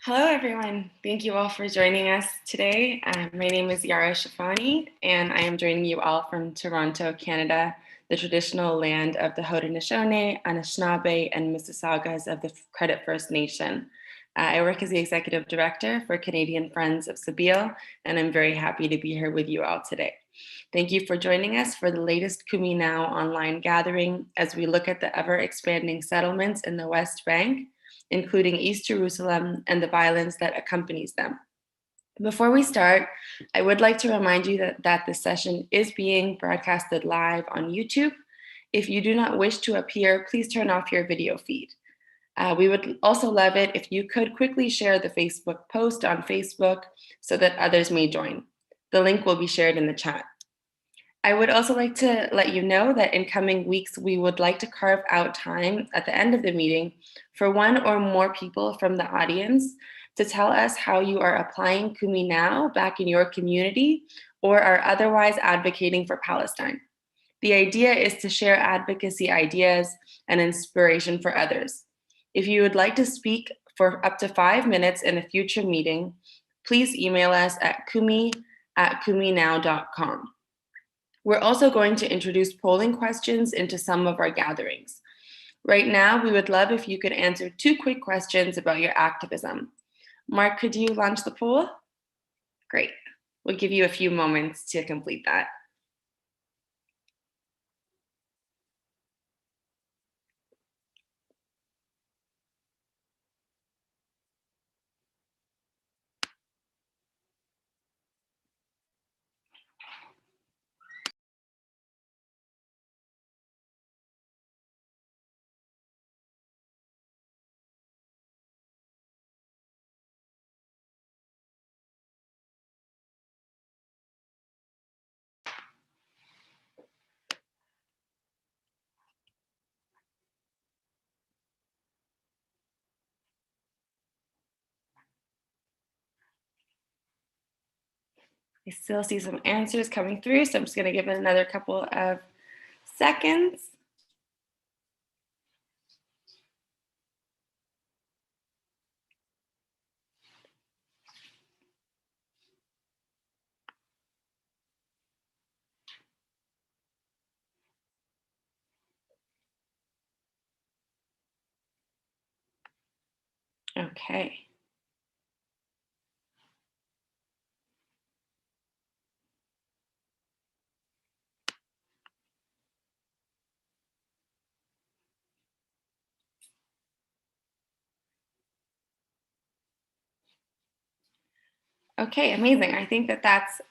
Hello, everyone. Thank you all for joining us today. My name is Yara Shafani, and I am joining you all from Toronto, Canada, the traditional land of the Haudenosaunee, Anishinaabe, and Mississaugas of the Credit First Nation. I work as the Executive Director for Canadian Friends of Sabeel, and I'm very happy to be here with you all today. Thank you for joining us for the latest Kumi Now online gathering as we look at the ever-expanding settlements in the West Bank, including East Jerusalem and the violence that accompanies them. Before we start, I would like to remind you that this session is being broadcasted live on YouTube. If you do not wish to appear, please turn off your video feed. We would also love it if you could quickly share the Facebook post on Facebook so that others may join. The link will be shared in the chat. I would also like to let you know that in coming weeks, we would like to carve out time at the end of the meeting for one or more people from the audience to tell us how you are applying Kumi Now back in your community or are otherwise advocating for Palestine. The idea is to share advocacy ideas and inspiration for others. If you would like to speak for up to 5 minutes in a future meeting, please email us at kumi@kuminow.com. We're also going to introduce polling questions into some of our gatherings. Right now, we would love if you could answer 2 quick questions about your activism. Mark, could you launch the poll? Great. We'll give you a few moments to complete that. I still see some answers coming through, so I'm just going to give it another couple of seconds. Okay. Okay, amazing. I think that that's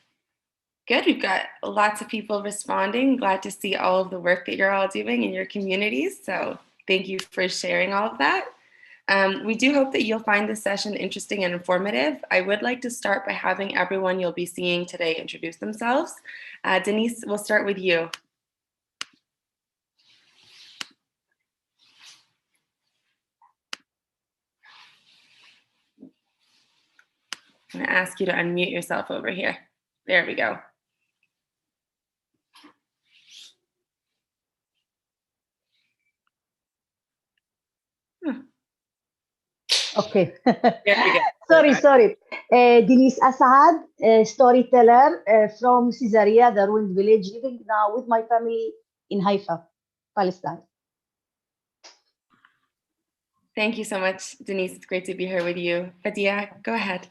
good. We've got lots of people responding. Glad to see all of the work that you're all doing in your communities. So thank you for sharing all of that. We do hope that you'll find this session interesting and informative. I would like to start by having everyone you'll be seeing today introduce themselves. Denise, we'll start with you. I'm going to ask you to unmute yourself over here. There we go. Okay. There we go. sorry. Denise Asad, storyteller from Caesarea, the ruined village, living now with my family in Haifa, Palestine. Thank you so much, Denise. It's great to be here with you. Badee, go ahead.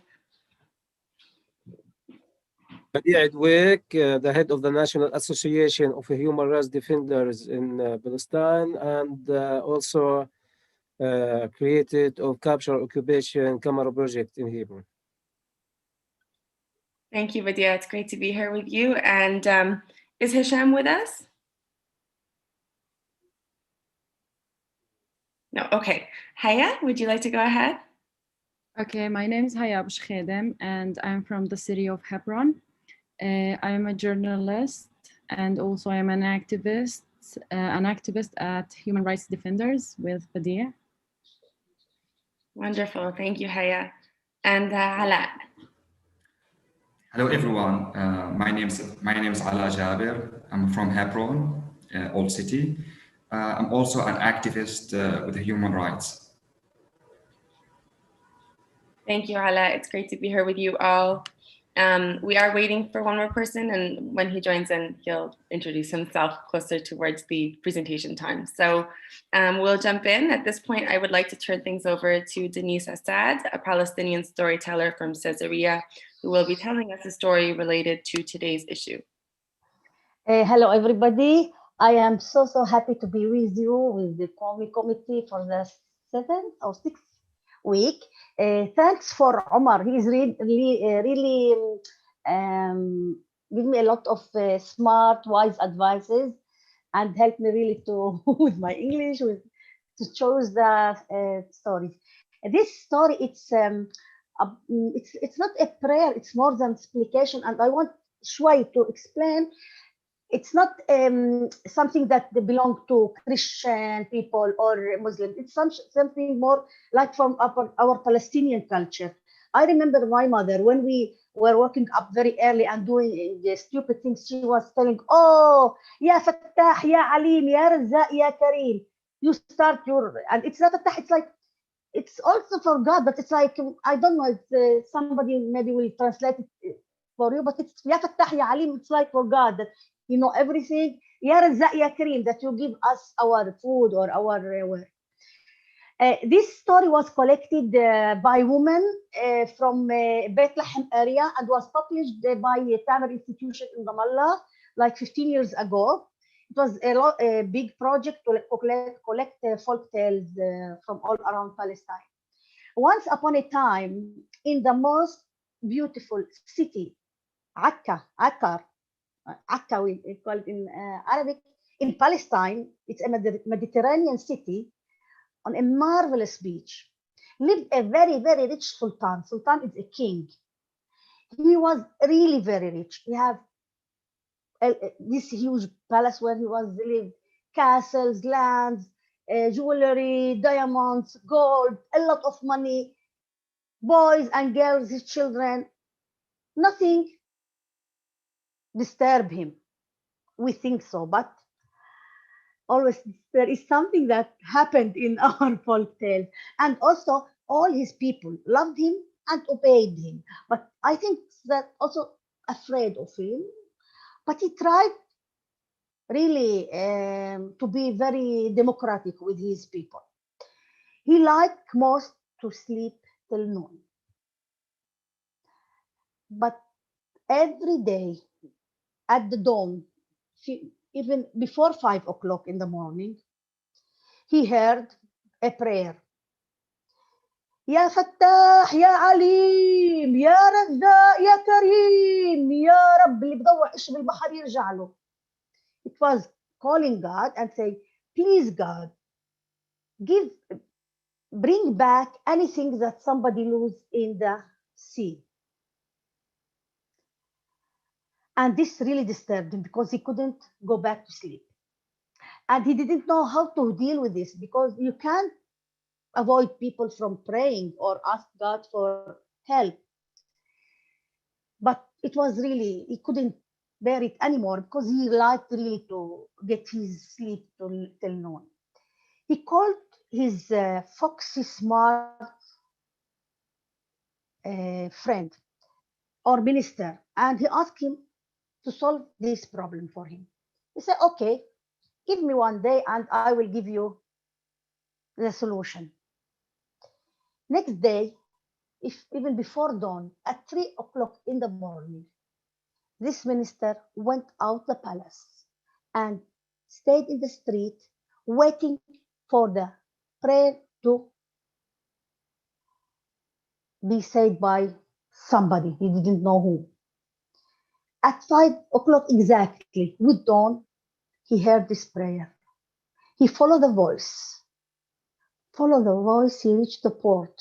Badee Dwaik, the head of the National Association of Human Rights Defenders in Palestine, and also created of Capture Occupation Camera Project in Hebron. Thank you, Badee. It's great to be here with you. And is Hisham with us? No, okay. Haya, would you like to go ahead? Okay, my name is Haya Abu Shekidem, and I'm from the city of Hebron. I am a journalist, and also I am an activist at Human Rights Defenders with Badee. Wonderful, thank you, Haya. And Alaa. Hello, everyone. My name is Alaa Jaber. I'm from Hebron, Old City. I'm also an activist with human rights. Thank you, Hala. It's great to be here with you all. We are waiting for one more person, and when he joins in, he'll introduce himself closer towards the presentation time. So we'll jump in. At this point, I would like to turn things over to Denise Assad, a Palestinian storyteller from Caesarea, who will be telling us a story related to today's issue. Hello, everybody. I am so happy to be with you with the Kumi committee for the 7th or 6th week. Thanks for Omar. He is really give me a lot of smart, wise advices and helped me really to with my English to choose the stories. This story it's not a prayer. It's more than supplication, and I want Shway to explain. It's not something that belongs to Christian people or Muslim. It's something more like from our Palestinian culture. I remember my mother, when we were waking up very early and doing the stupid things, she was telling, oh, Ya Fattah, Ya Alim, Ya Razzaq, Ya Kareem. You start your, and it's not Fattah, it's like, it's also for God, but it's like, I don't know, it's, somebody maybe will translate it for you, but it's Ya Fattah, Ya Alim, it's like for God, that you know everything. Ya Razzaq, Ya Kareem, that you give us our food or our work. This story was collected by women from Bethlehem area and was published by Tamar Institution in Ramallah like 15 years ago. It was a big project to collect folk tales from all around Palestine. Once upon a time, in the most beautiful city, Akkar, we call it in Arabic, in Palestine, it's a Mediterranean city, on a marvelous beach, lived a very rich sultan. Sultan is a king. He was really very rich. He had this huge palace where he was lived, castles, lands, jewelry, diamonds, gold, a lot of money, boys and girls, his children. Nothing disturbed him. We think so, but always there is something that happened in our folk tales. And also all his people loved him and obeyed him. But I think that also afraid of him. But he tried really to be very democratic with his people. He liked most to sleep till noon. But every day at the dawn, even before 5 o'clock in the morning, he heard a prayer. Ya Fattah, Ya Alim, Ya Razzaq, Ya Kareem, Ya Rabb, اللي بدور إيش بالبحر يرجع له. It was calling God and saying, please God, bring back anything that somebody lose in the sea. And this really disturbed him because he couldn't go back to sleep. And he didn't know how to deal with this, because you can't avoid people from praying or ask God for help. But it was really, he couldn't bear it anymore because he liked really to get his sleep till noon. He called his foxy, smart friend or minister, and he asked him to solve this problem for him. He said, okay, give me one day and I will give you the solution. Next day, even before dawn, at 3 o'clock in the morning, this minister went out the palace and stayed in the street waiting for the prayer to be said by somebody. He didn't know who. At 5 o'clock exactly, with dawn, he heard this prayer. He followed the voice. He reached the port.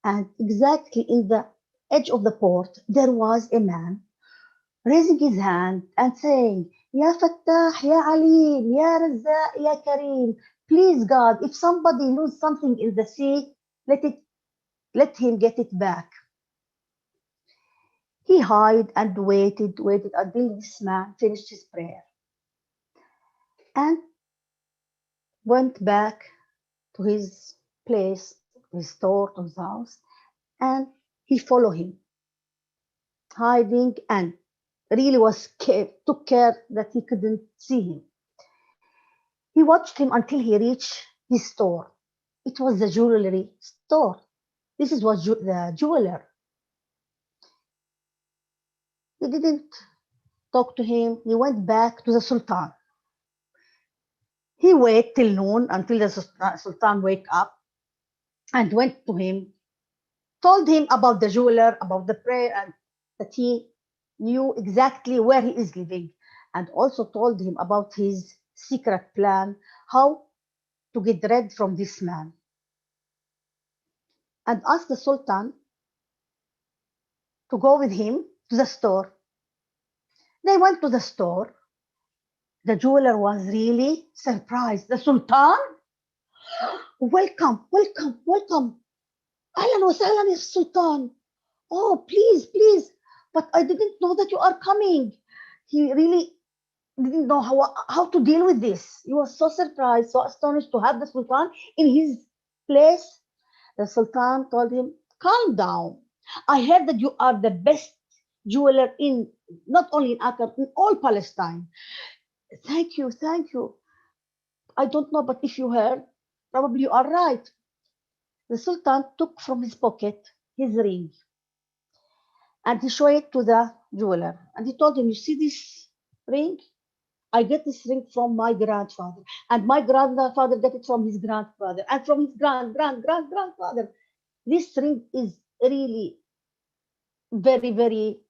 And exactly in the edge of the port, there was a man raising his hand and saying, Ya Fattah, Ya Alim, Ya Razzaq, Ya Kareem, please God, if somebody lose something in the sea, let him get it back. He hid and waited until this man finished his prayer and went back to his place, his store, to his house, and he followed him, hiding, and really took care that he couldn't see him. He watched him until he reached his store. It was the jewelry store. This is was the jeweler. He didn't talk to him. He went back to the Sultan. He waited till noon until the Sultan wake up and went to him, told him about the jeweler, about the prayer, and that he knew exactly where he is living, and also told him about his secret plan, how to get rid from this man, and asked the Sultan to go with him to the store. They went to the store. The jeweler was really surprised. The Sultan, welcome, welcome, welcome. Ahlan wa sahlan, ya Sultan. Oh, please, please. But I didn't know that you are coming. He really didn't know how to deal with this. He was so surprised, so astonished to have the Sultan in his place. The Sultan told him, calm down. I heard that you are the best jeweler in, not only in Akkad, in all Palestine. Thank you, thank you. I don't know, but if you heard, probably you are right. The Sultan took from his pocket his ring and he showed it to the jeweler. And he told him, you see this ring? I get this ring from my grandfather. And my grandfather got it from his grandfather. And from his grandfather. This ring is really very, very,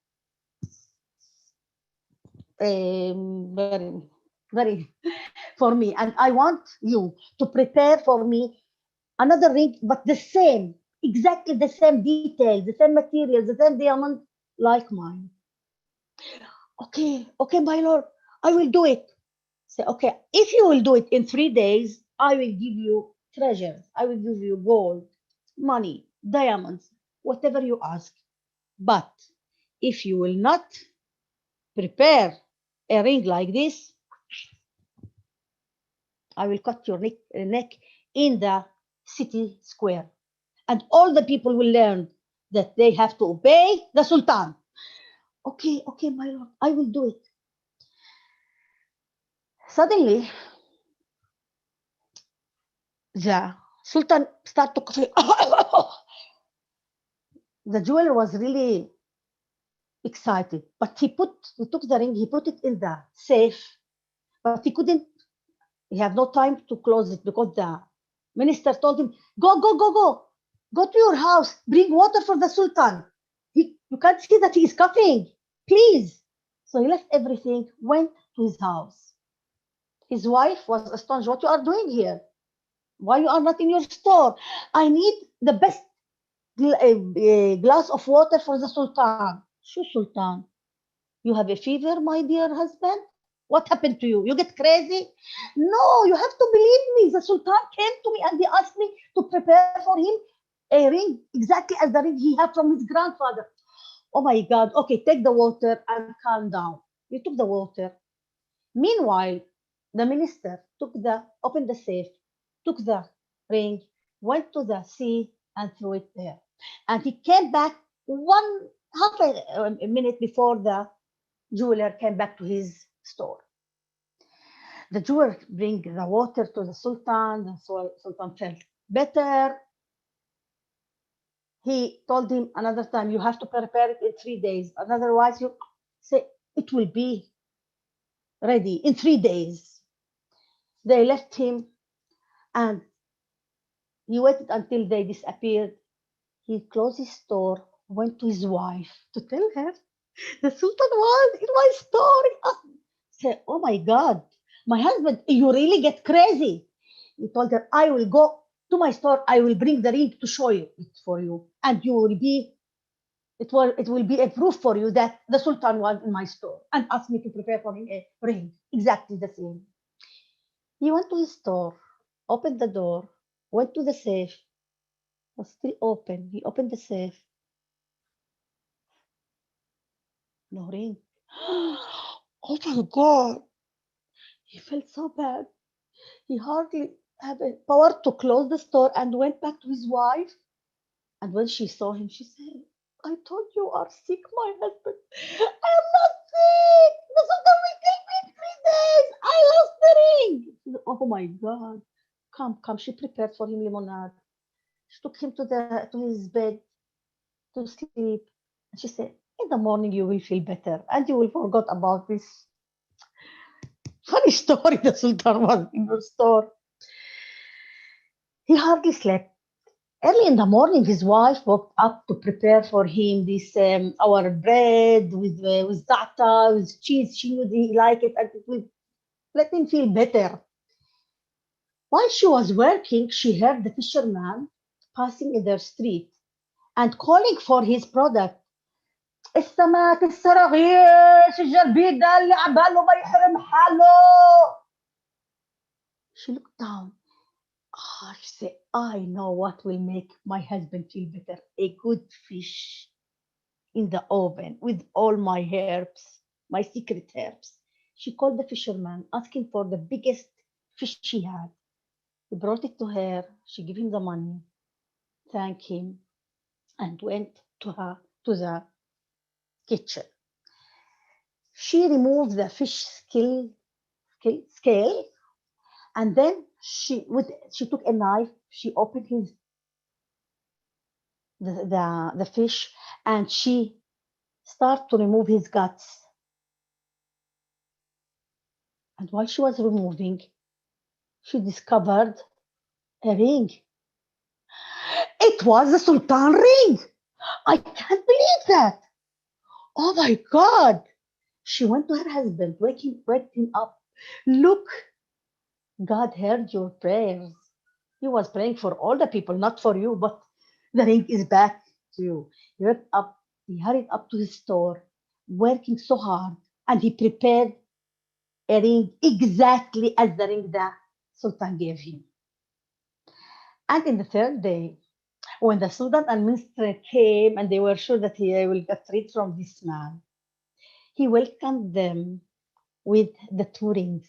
very for me. And I want you to prepare for me another ring, but the same, exactly the same details, the same materials, the same diamond like mine. Okay, okay, my lord, I will do it. Say, okay, if you will do it in 3 days, I will give you treasures. I will give you gold, money, diamonds, whatever you ask. But if you will not prepare a ring like this, I will cut your neck in the city square. And all the people will learn that they have to obey the Sultan. Okay, okay, my lord, I will do it. Suddenly, the Sultan started to cough. The jeweler was really excited, but he took the ring, he put it in the safe, but he had no time to close it because the minister told him, go to your house, bring water for the Sultan. You can't see that he is coughing, please. So he left everything, went to his house. His wife was astonished, what you are doing here? Why you are not in your store? I need the best glass of water for the Sultan. Shoo, Sultan, you have a fever, my dear husband? What happened to you? You get crazy? No, you have to believe me. The Sultan came to me and he asked me to prepare for him a ring exactly as the ring he had from his grandfather. Oh my God. Okay, take the water and calm down. You took the water. Meanwhile, the minister opened the safe, took the ring, went to the sea and threw it there. And he came back half a minute before the jeweler came back to his store. The jeweler bring the water to the Sultan. The Sultan felt better. He told him another time, you have to prepare it in 3 days. Otherwise, you say it will be ready in 3 days. They left him and he waited until they disappeared. He closed his store, went to his wife to tell her the Sultan was in my store. Say, oh my God, my husband, you really get crazy. He told her, I will go to my store. I will bring the ring to show you it for you. And you will be, it will be a proof for you that the Sultan was in my store and asked me to prepare for him a ring. Exactly the same. He went to his store, opened the door, went to the safe. It was still open. He opened the safe. No ring. Oh my God. He felt so bad. He hardly had the power to close the store and went back to his wife And when she saw him, she said, I told you are sick, my husband. I'm not sick. The sultan will kill me in 3 days. I lost the ring. She said, oh my God. Come, come. She prepared for him lemonade. She took him to his bed to sleep. And she said, in the morning you will feel better and you will forget about this funny story the sultan was in your store. He hardly slept. Early in the morning, his wife woke up to prepare for him this our bread with za'atar, with cheese. She knew he liked it, and it would let him feel better. While she was working, she heard the fisherman passing in their street and calling for his product. السمك الصراغير الجربيدة اللي عباله ما يحرم حاله. She looked down. Ah, she said, I know what will make my husband feel better. A good fish in the oven with all my herbs, my secret herbs. She called the fisherman, asking for the biggest fish she had. He brought it to her. She gave him the money, thanked him, and went to the kitchen. She removed the fish scale, and then she took a knife. She opened the fish, and she started to remove his guts. And while she was removing, she discovered a ring. It was the Sultan ring. I can't believe that. Oh my God. She went to her husband, waked him up. Look, God heard your prayers. He was praying for all the people, not for you, but the ring is back to you. He went up, he hurried up to his store, working so hard, and he prepared a ring exactly as the ring that Sultan gave him. And in the third day, when the Sultan and minister came and they were sure that he will get rid from this man, he welcomed them with the two rings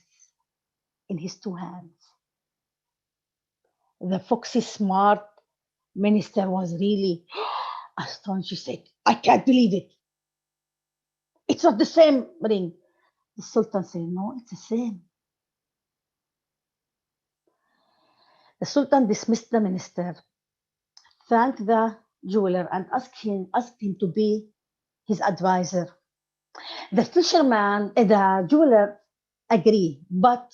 in his two hands. The foxy, smart minister was really astonished. She said, I can't believe it. It's not the same ring. The Sultan said, no, it's the same. The Sultan dismissed the minister, thanked the jeweler, and asked him to be his advisor. The fisherman, the jeweler agreed, but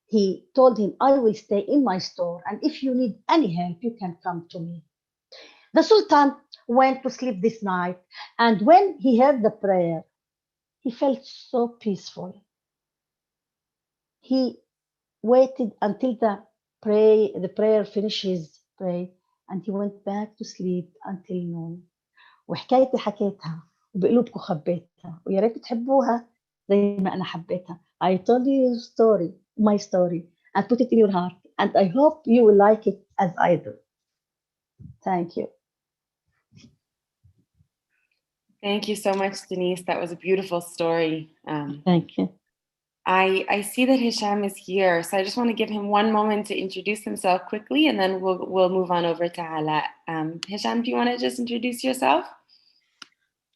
he told him, I will stay in my store, and if you need any help, you can come to me. The Sultan went to sleep this night, and when he heard the prayer, he felt so peaceful. He waited until the prayer finished his prayer, and he went back to sleep until noon. وحكايتي حكيتها وبقلوبكم خبيتها ويا ريت تحبوها زي ما أنا حبيتها. I told you your story, my story, and put it in your heart, and I hope you will like it as I do. Thank you. Thank you so much, Denise. That was a beautiful story. Thank you. I see that Hisham is here, so I just want to give him one moment to introduce himself quickly, and then we'll move on over to Alaa. Hisham, do you want to just introduce yourself?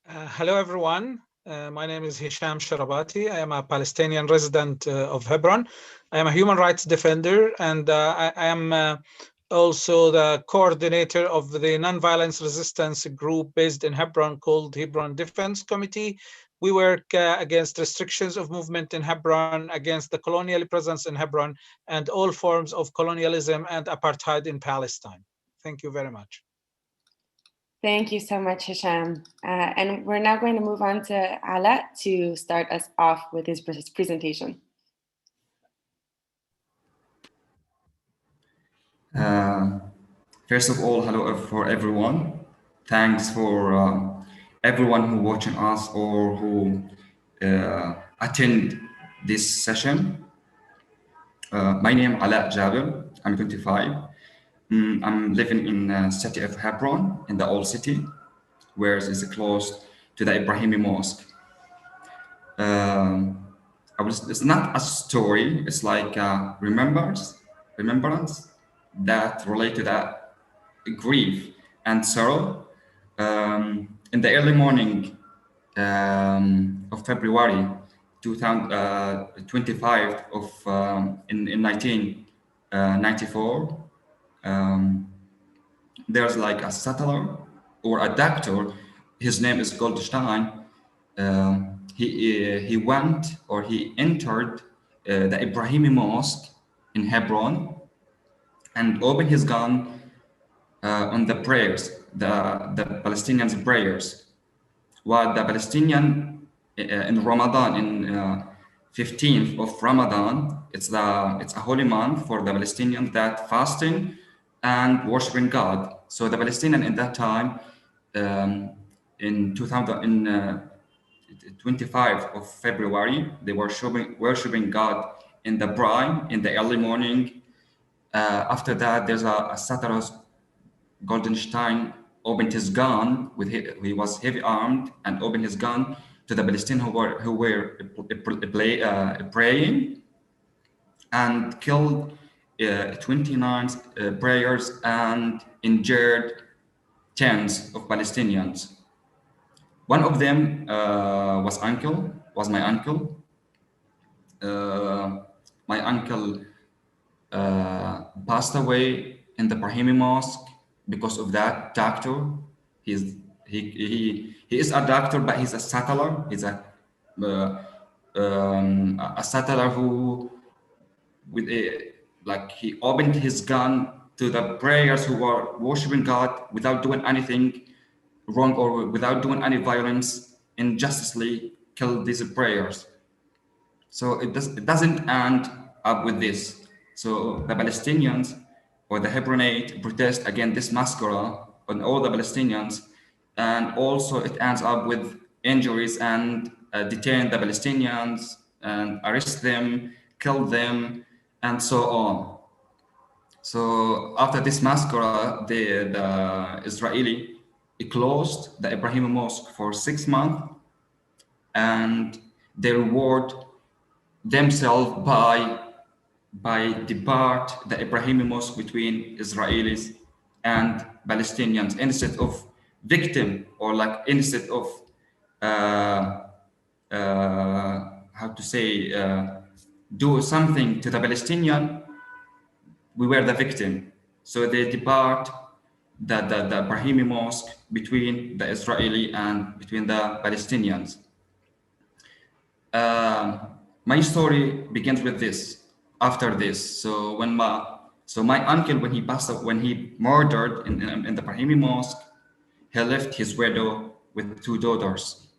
Hello, everyone. My name is Hisham Sharabati. I am a Palestinian resident of Hebron. I am a human rights defender, and I am also the coordinator of the nonviolence resistance group based in Hebron called Hebron Defense Committee. We work against restrictions of movement in Hebron, against the colonial presence in Hebron, and all forms of colonialism and apartheid in Palestine. Thank you very much. Thank you so much, Hisham. And we're now going to move on to Alaa to start us off with his presentation. First of all, hello for everyone. Thanks for everyone who watching us or who attend this session. My name is Alaa Jaber. I'm 25. I'm living in the city of Hebron, in the old city, where it is close to the Ibrahimi Mosque. It's not a story, it's like remembrance that relate to that grief and sorrow. In the early morning of February 2025 in 1994, there's like a settler or a doctor. His name is Goldstein. He went or he entered the Ibrahimi Mosque in Hebron and opened his gun on the prayers, the Palestinians' prayers. While the Palestinian in Ramadan, in 15th of Ramadan, it's a holy month for the Palestinians that fasting and worshiping God. So the Palestinian in that time, in 25th of February, they were worshiping God in the prime in the early morning. After that, there's a Saturday. Goldenstein opened his gun he was heavy armed and opened his gun to the Palestinians who were praying and killed 29 prayers and injured tens of Palestinians. One of them was my uncle. My uncle passed away in the Ibrahimi Mosque because of that doctor. He is a doctor, but he's a settler. He's a settler who, with he opened his gun to the prayers who were worshiping God without doing anything wrong or without doing any violence, injusticely killed these prayers. So it doesn't end up with this. So the Palestinians or the Hebronate protest against this massacre on all the Palestinians, and also it ends up with injuries and detain the Palestinians and arrest them, kill them, and so on. So after this massacre, the Israeli closed the Ibrahimi Mosque for 6 months, and they reward themselves by depart the Ibrahimi Mosque between Israelis and Palestinians instead of victim or instead of how to say do something to the Palestinian. We were the victim, so they depart the Ibrahimi Mosque between the Israeli and between the Palestinians. My story begins with this. After this, so my uncle, when he passed out, when he murdered in the Ibrahimi Mosque, he left his widow with 2 daughters.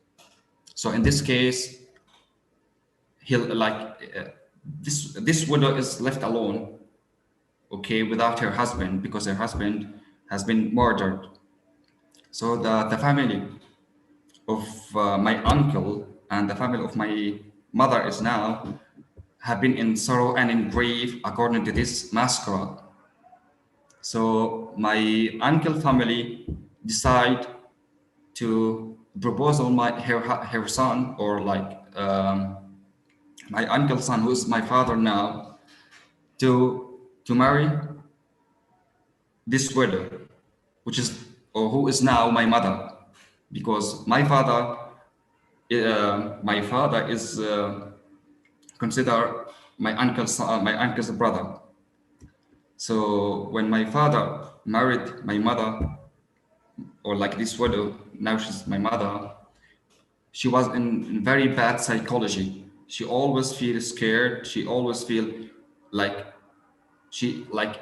So in this case, this widow is left alone, okay, without her husband, because her husband has been murdered. So the family of my uncle and the family of my mother is now have been in sorrow and in grief according to this massacre. So my uncle family decide to propose on her son, or my uncle's son, who is my father now, to marry this widow, who is now my mother, because my father is considered my uncle's brother. So when my father married my mother, or this widow, now she's my mother, she was in very bad psychology. She always feels scared. She always feel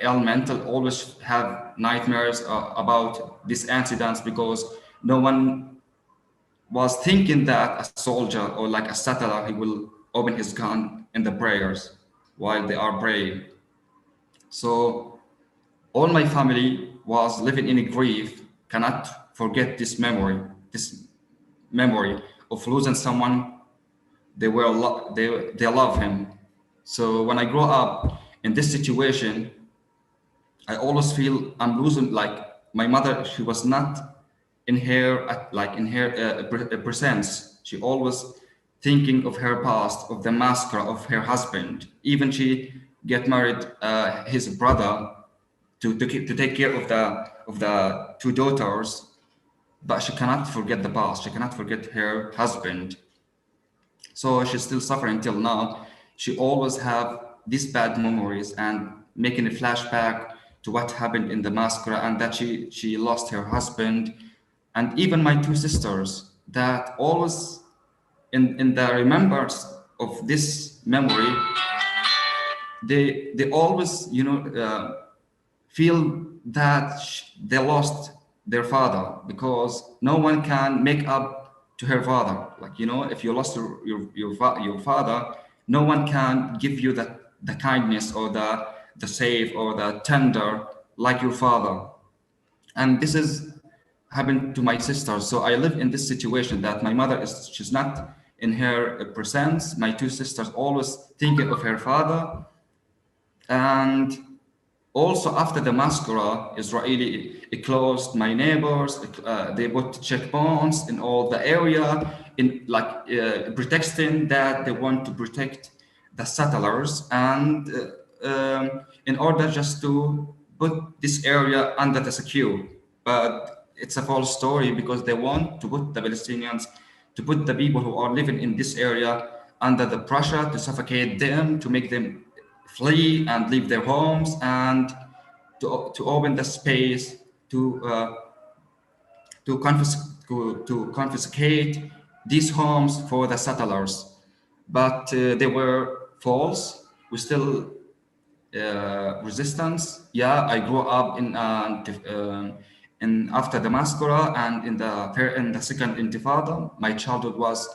ill mental, always have nightmares about these incidents, because no one was thinking that a soldier or a settler, he will open his gun in the prayers while they are praying. So all my family was living in grief, cannot forget this memory of losing someone they love him. So when I grow up in this situation, I always feel I'm losing, my mother, she was not in her presence. She always thinking of her past, of the massacre of her husband. Even she get married his brother to take care of the two daughters, but she cannot forget the past. She cannot forget her husband. So she's still suffering till now. She always have these bad memories and making a flashback to what happened in the massacre and that she lost her husband. And even my two sisters, that always in the remembrance of this memory, they always, you know, feel that they lost their father, because no one can make up to her father. Like, you know, if you lost your father, no one can give you the kindness or the safe or the tender like your father. And this is happened to my sister. So I live in this situation that my mother she's not in her presence. My two sisters always thinking of her father. And also after the massacre, Israeli closed my neighbors. They put checkpoints in all the area, in like protecting that they want to protect the settlers, and in order just to put this area under the secure. But it's a false story, because they want to put the Palestinians, to put the people who are living in this area under the pressure, to suffocate them, to make them flee and leave their homes, and to open the space to confiscate these homes for the settlers. But they were false. We still resistance. Yeah, I grew up in after the massacre and in the second Intifada. My childhood was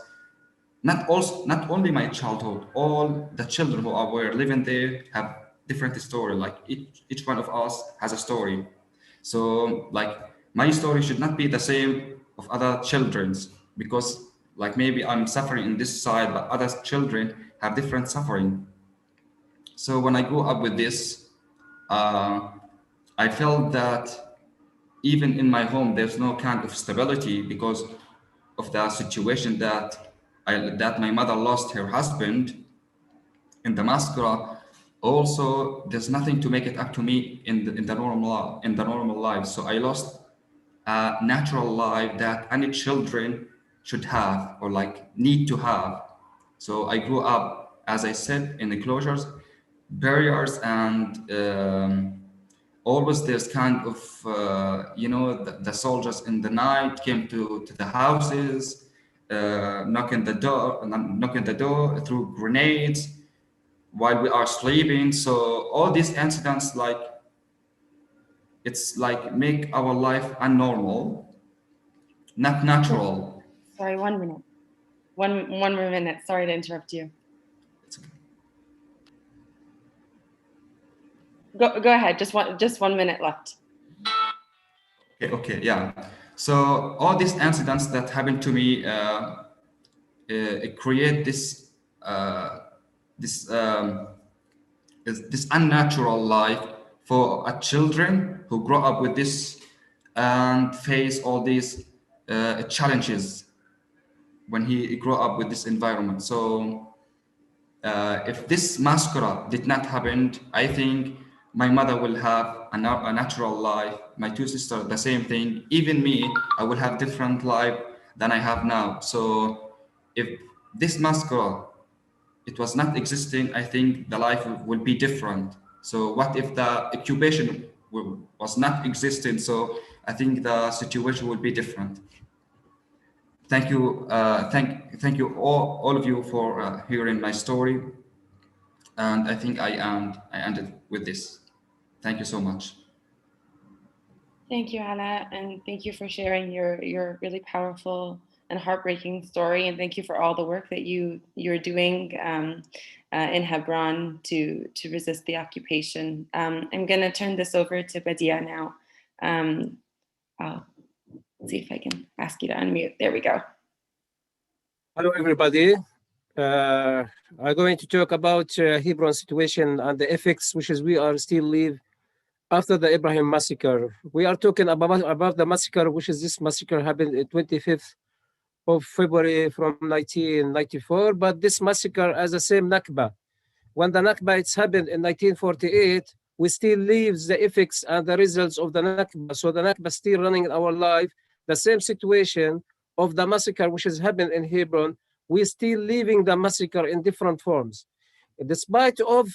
not only my childhood. All the children who were living there have different story. Like each one of us has a story. So like my story should not be the same of other children's, because like maybe I'm suffering in this side, but other children have different suffering. So when I grew up with this, I felt that even in my home, there's no kind of stability because of the situation that my mother lost her husband in the massacre. Also, there's nothing to make it up to me in the normal life. So I lost a natural life that any children should have or like need to have. So I grew up, as I said, in enclosures, barriers, and always there's kind of the soldiers in the night came to the houses, knocking the door through grenades while we are sleeping. So all these incidents, like, it's like make our life unnormal, not natural. Sorry, 1 minute. One more minute. Sorry to interrupt you. It's okay. Go ahead. Just 1 minute left. Okay, yeah. So all these incidents that happened to me create this unnatural life for children who grow up with this and face all these challenges when he grew up with this environment. So if this massacre did not happen, I think my mother will have a natural life. My two sisters, the same thing. Even me, I will have different life than I have now. So if this massacre, it was not existing, I think the life will be different. So what if the occupation was not existing? So I think the situation will be different. Thank you, thank you all of you for hearing my story. And I think I ended with this. Thank you so much. Thank you, Alaa, and thank you for sharing your really powerful and heartbreaking story. And thank you for all the work that you're doing in Hebron to resist the occupation. I'm going to turn this over to Badee now. I'll see if I can ask you to unmute. There we go. Hello, everybody. I'm going to talk about Hebron situation and the effects which is we are still live after the Ibrahim massacre. We are talking about the massacre, which is this massacre happened on 25th of February from 1994. But this massacre as the same Nakba. When the Nakba it's happened in 1948, we still live the effects and the results of the Nakba. So the Nakba is still running in our life. The same situation of the massacre which has happened in Hebron, we're still living the massacre in different forms. Despite of,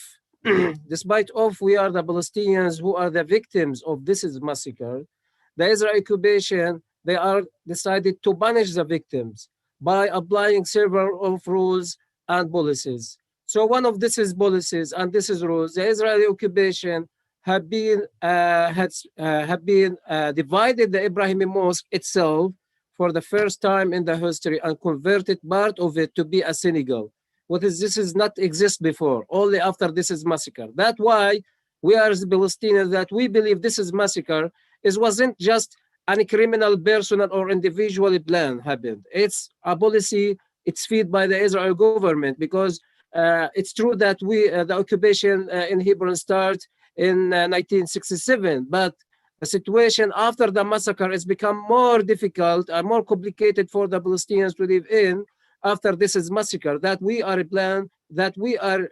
despite of we are the Palestinians who are the victims of this is massacre, the Israeli occupation, they are decided to punish the victims by applying several of rules and policies. So one of this is policies and this is rules. The Israeli occupation have been divided the Ibrahimi Mosque itself for the first time in the history and converted part of it to be a synagogue. What is this is not exist before, only after this is massacre. That's why we are as Palestinians that we believe this is massacre. It wasn't just any criminal personal or individual plan happened. It's a policy, it's fed by the Israel government because it's true that the occupation in Hebron started in 1967, but the situation after the massacre has become more difficult and more complicated for the Palestinians to live in after this is massacre, that we are a plan, that we are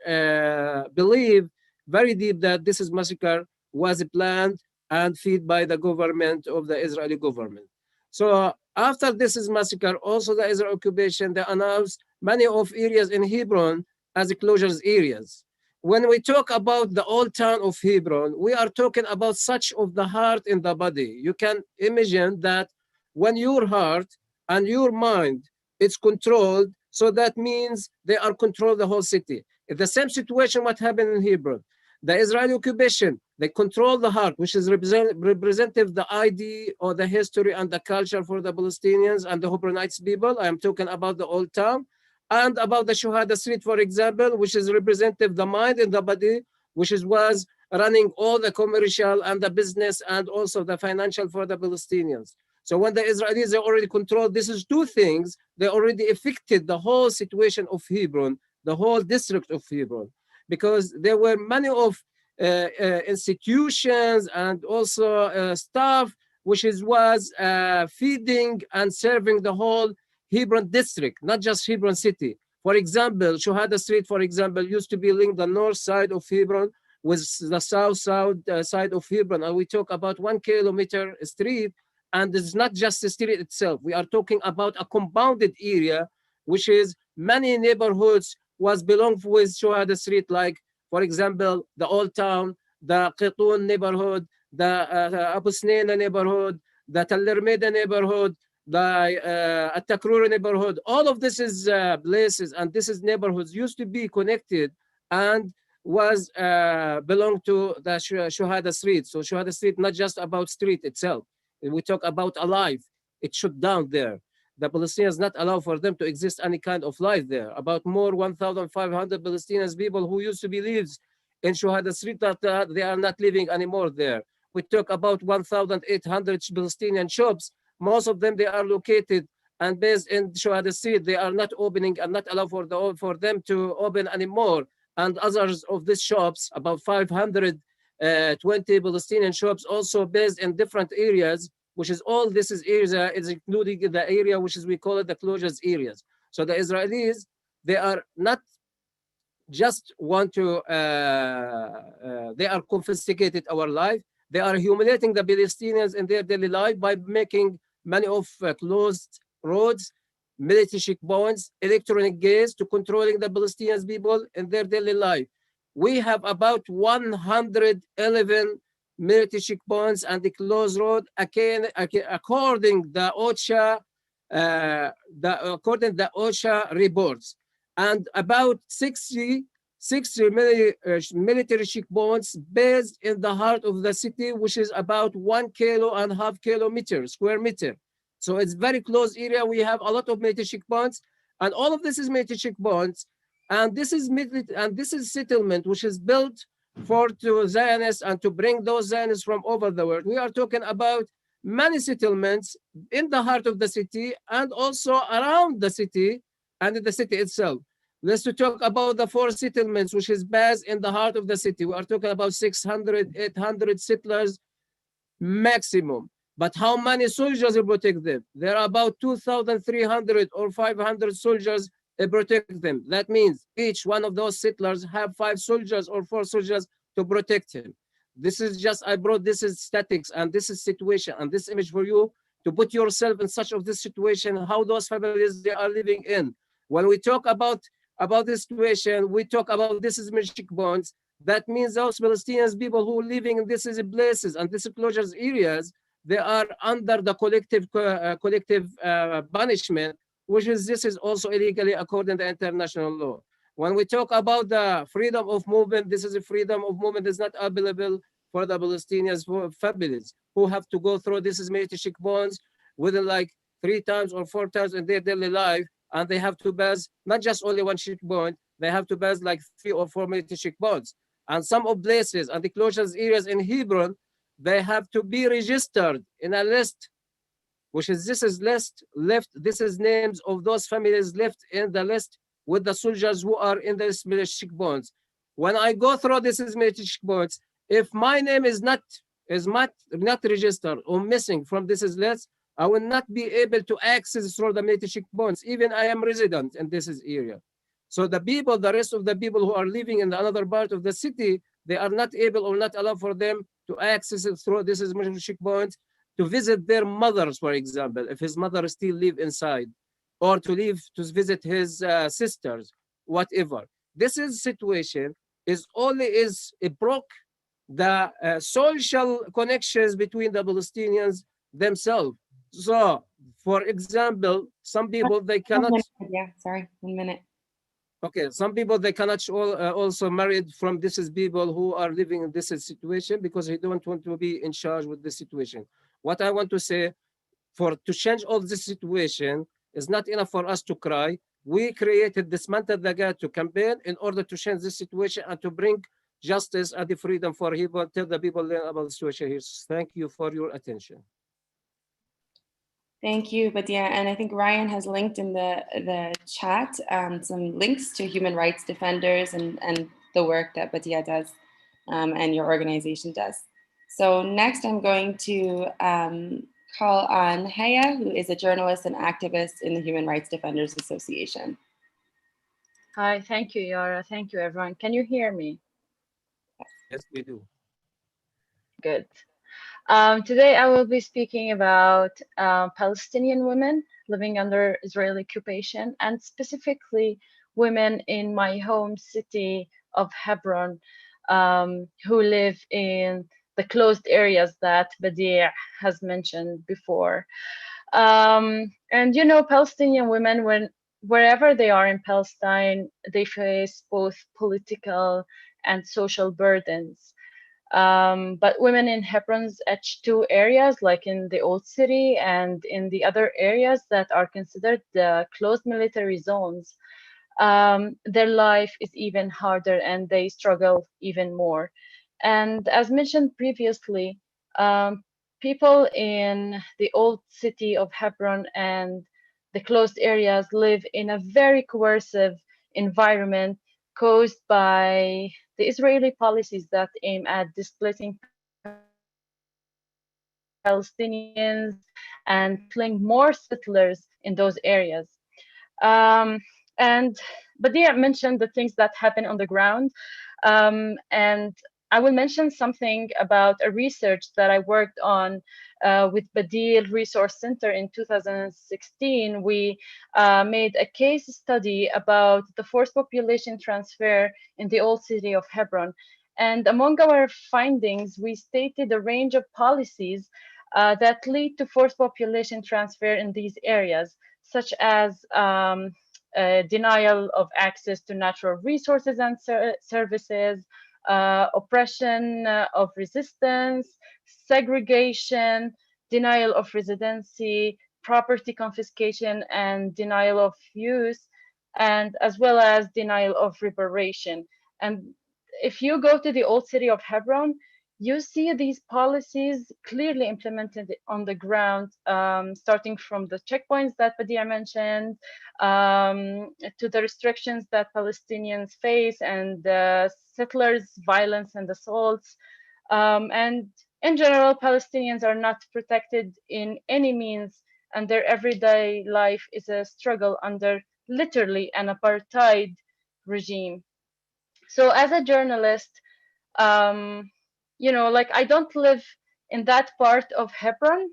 believe very deep that this is massacre was planned and fed by the government of the Israeli government. So after this is massacre, also the Israel occupation, they announced many of areas in Hebron as closures areas. When we talk about the old town of Hebron, we are talking about such of the heart in the body. You can imagine that when your heart and your mind is controlled, so that means they are control the whole city. It's the same situation what happened in Hebron. The Israeli occupation, they control the heart, which is representative the ID or the history and the culture for the Palestinians and the Hebronites people. I am talking about the old town. And about the Shuhada Street, for example, which is representative the mind and the body, which was running all the commercial and the business and also the financial for the Palestinians. So when the Israelis, they already controlled, this is two things, they already affected the whole situation of Hebron, the whole district of Hebron, because there were many of institutions and also staff, which was feeding and serving the whole Hebron district, not just Hebron city. For example, Shuhada Street, for example, used to be linked the north side of Hebron with the south side of Hebron. And we talk about 1 kilometer street, and it's not just the street itself. We are talking about a compounded area, which is many neighborhoods was belonged with Shuhada Street, like, for example, the Old Town, the Qitun neighborhood, the Abu Snina neighborhood, the Tal Ermeda neighborhood, the At-Takrur neighborhood. All of this is places, and this is neighborhoods used to be connected and was belonged to the Shuhada Street. So Shuhada Street, not just about street itself. We talk about a life. It shut down there. The Palestinians not allow for them to exist any kind of life there. About more 1,500 Palestinians people who used to be lives in Shuhada Street, that they are not living anymore there. We talk about 1,800 Palestinian shops. Most of them, they are located and based in Shuhada Street. They are not opening and not allowed for them to open anymore. And others of these shops, about 520 Palestinian shops, also based in different areas, which is all this is area is including the area which is we call it the closures areas. So the Israelis, they are not just want to they are confiscated our life. They are humiliating the Palestinians in their daily life by making many of closed roads, military checkpoints, electronic gates to controlling the Palestinian people in their daily life. We have about 111 military checkpoints and the closed road, according the OSHA, according the OSHA reports, and about 60 military checkpoints based in the heart of the city, which is about 1.5 kilometers square meter. So it's very close area. We have a lot of military checkpoints, and all of this is military checkpoints, and this is settlement which is built to Zionists and to bring those Zionists from over the world. We are talking about many settlements in the heart of the city and also around the city and in the city itself. Let's talk about the 4 settlements, which is based in the heart of the city. We are talking about 600, 800 settlers maximum. But how many soldiers protect them? There are about 2,300 or 500 soldiers protect them. That means each one of those settlers have 5 soldiers or 4 soldiers to protect him. This is just, I brought this is statics and this is situation and this image for you to put yourself in such of this situation, how those families they are living in. When we talk about this situation, we talk about this is military bonds. That means those Palestinians people who are living in these places and these closures areas, they are under the collective punishment, which is this is also illegally according to international law. When we talk about the freedom of movement, this is a freedom of movement is not available for the Palestinians for families who have to go through this is military checkpoints within like 3 times or 4 times in their daily life, and they have to pass not just only one checkpoint, they have to pass like 3 or 4 military checkpoints. And some of places and the closures areas in Hebron, they have to be registered in a list, which is this is list left. This is names of those families left in the list with the soldiers who are in the military checkpoints. When I go through this is military checkpoints, if my name is not registered or missing from this is list, I will not be able to access through the military checkpoints, even I am resident in this is area. So the people, the rest of the people who are living in the another part of the city, they are not able or not allowed for them to access it through this is military checkpoints, to visit their mothers, for example, if his mother still live inside, or to leave to visit his sisters, whatever. This is situation is only is it broke the social connections between the Palestinians themselves. So, for example, some people they cannot. Yeah, sorry, 1 minute. Okay, some people they cannot also married from this is people who are living in this situation because they don't want to be in charge with this situation. What I want to say, for to change all this situation is not enough for us to cry. We created Dismantle the Ghetto campaign in order to change this situation and to bring justice and the freedom for people, tell the people about the situation here. Thank you for your attention. Thank you, Badee. And I think Ryan has linked in the chat some links to human rights defenders and the work that Badee does and your organization does. So next I'm going to call on Haya, who is a journalist and activist in the Human Rights Defenders Association. Hi, thank you, Yara. Thank you, everyone. Can you hear me? Yes, we do. Good. Today I will be speaking about Palestinian women living under Israeli occupation, and specifically women in my home city of Hebron who live in the closed areas that Badee has mentioned before. And you know, Palestinian women, wherever they are in Palestine, they face both political and social burdens. But women in Hebron's H2 areas, like in the Old City and in the other areas that are considered the closed military zones, their life is even harder and they struggle even more. And as mentioned previously, people in the Old City of Hebron and the closed areas live in a very coercive environment caused by the Israeli policies that aim at displacing Palestinians and killing more settlers in those areas. And Badee mentioned the things that happen on the ground. And I will mention something about a research that I worked on with Badee Resource Center in 2016. We made a case study about the forced population transfer in the old city of Hebron. And among our findings, we stated a range of policies that lead to forced population transfer in these areas, such as denial of access to natural resources and services, oppression of resistance, segregation, denial of residency, property confiscation, and denial of use, and as well as denial of reparation. And if you go to the old city of Hebron, you see these policies clearly implemented on the ground, starting from the checkpoints that Badee mentioned, to the restrictions that Palestinians face and settlers' violence and assaults. And in general, Palestinians are not protected in any means, and their everyday life is a struggle under literally an apartheid regime. So as a journalist, you know, like I don't live in that part of Hebron,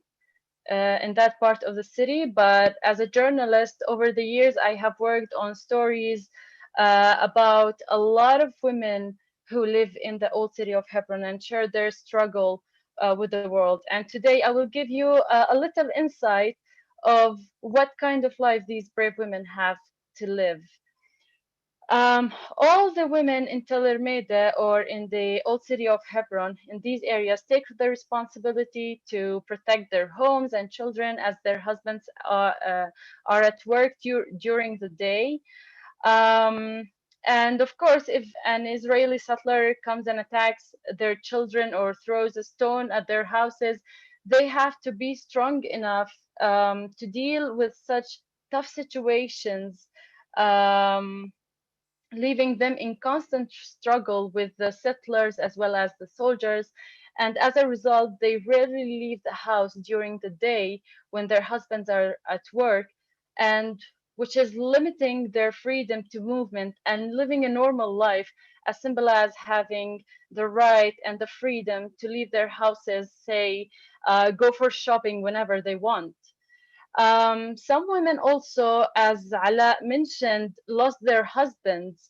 in that part of the city, but as a journalist over the years, I have worked on stories about a lot of women who live in the old city of Hebron and share their struggle with the world. And today I will give you a little insight of what kind of life these brave women have to live. All the women in Tel Ermeda or in the old city of Hebron in these areas take the responsibility to protect their homes and children as their husbands are at work during the day. And of course, if an Israeli settler comes and attacks their children or throws a stone at their houses, they have to be strong enough to deal with such tough situations. Um, Leaving them in constant struggle with the settlers as well as the soldiers. And as a result, they rarely leave the house during the day when their husbands are at work, and which is limiting their freedom to movement and living a normal life, as simple as having the right and the freedom to leave their houses, say, go for shopping whenever they want. Some women also, as Ala mentioned, lost their husbands,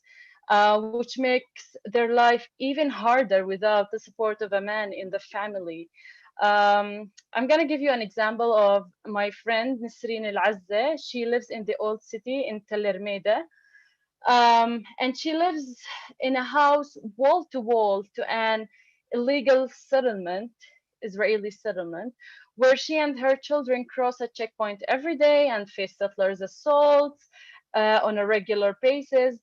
which makes their life even harder without the support of a man in the family. I'm going to give you an example of my friend Nisreen Al Azze. She lives in the old city in Tel Ermeda. And she lives in a house wall to wall to an illegal settlement, Israeli settlement, where she and her children cross a checkpoint every day and face settlers' assaults on a regular basis.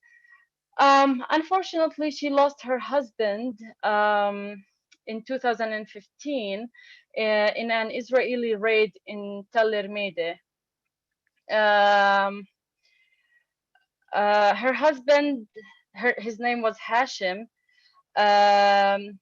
Unfortunately, she lost her husband in 2015 in an Israeli raid in Tel Ermede. Um, Her husband, his name was Hashim, um,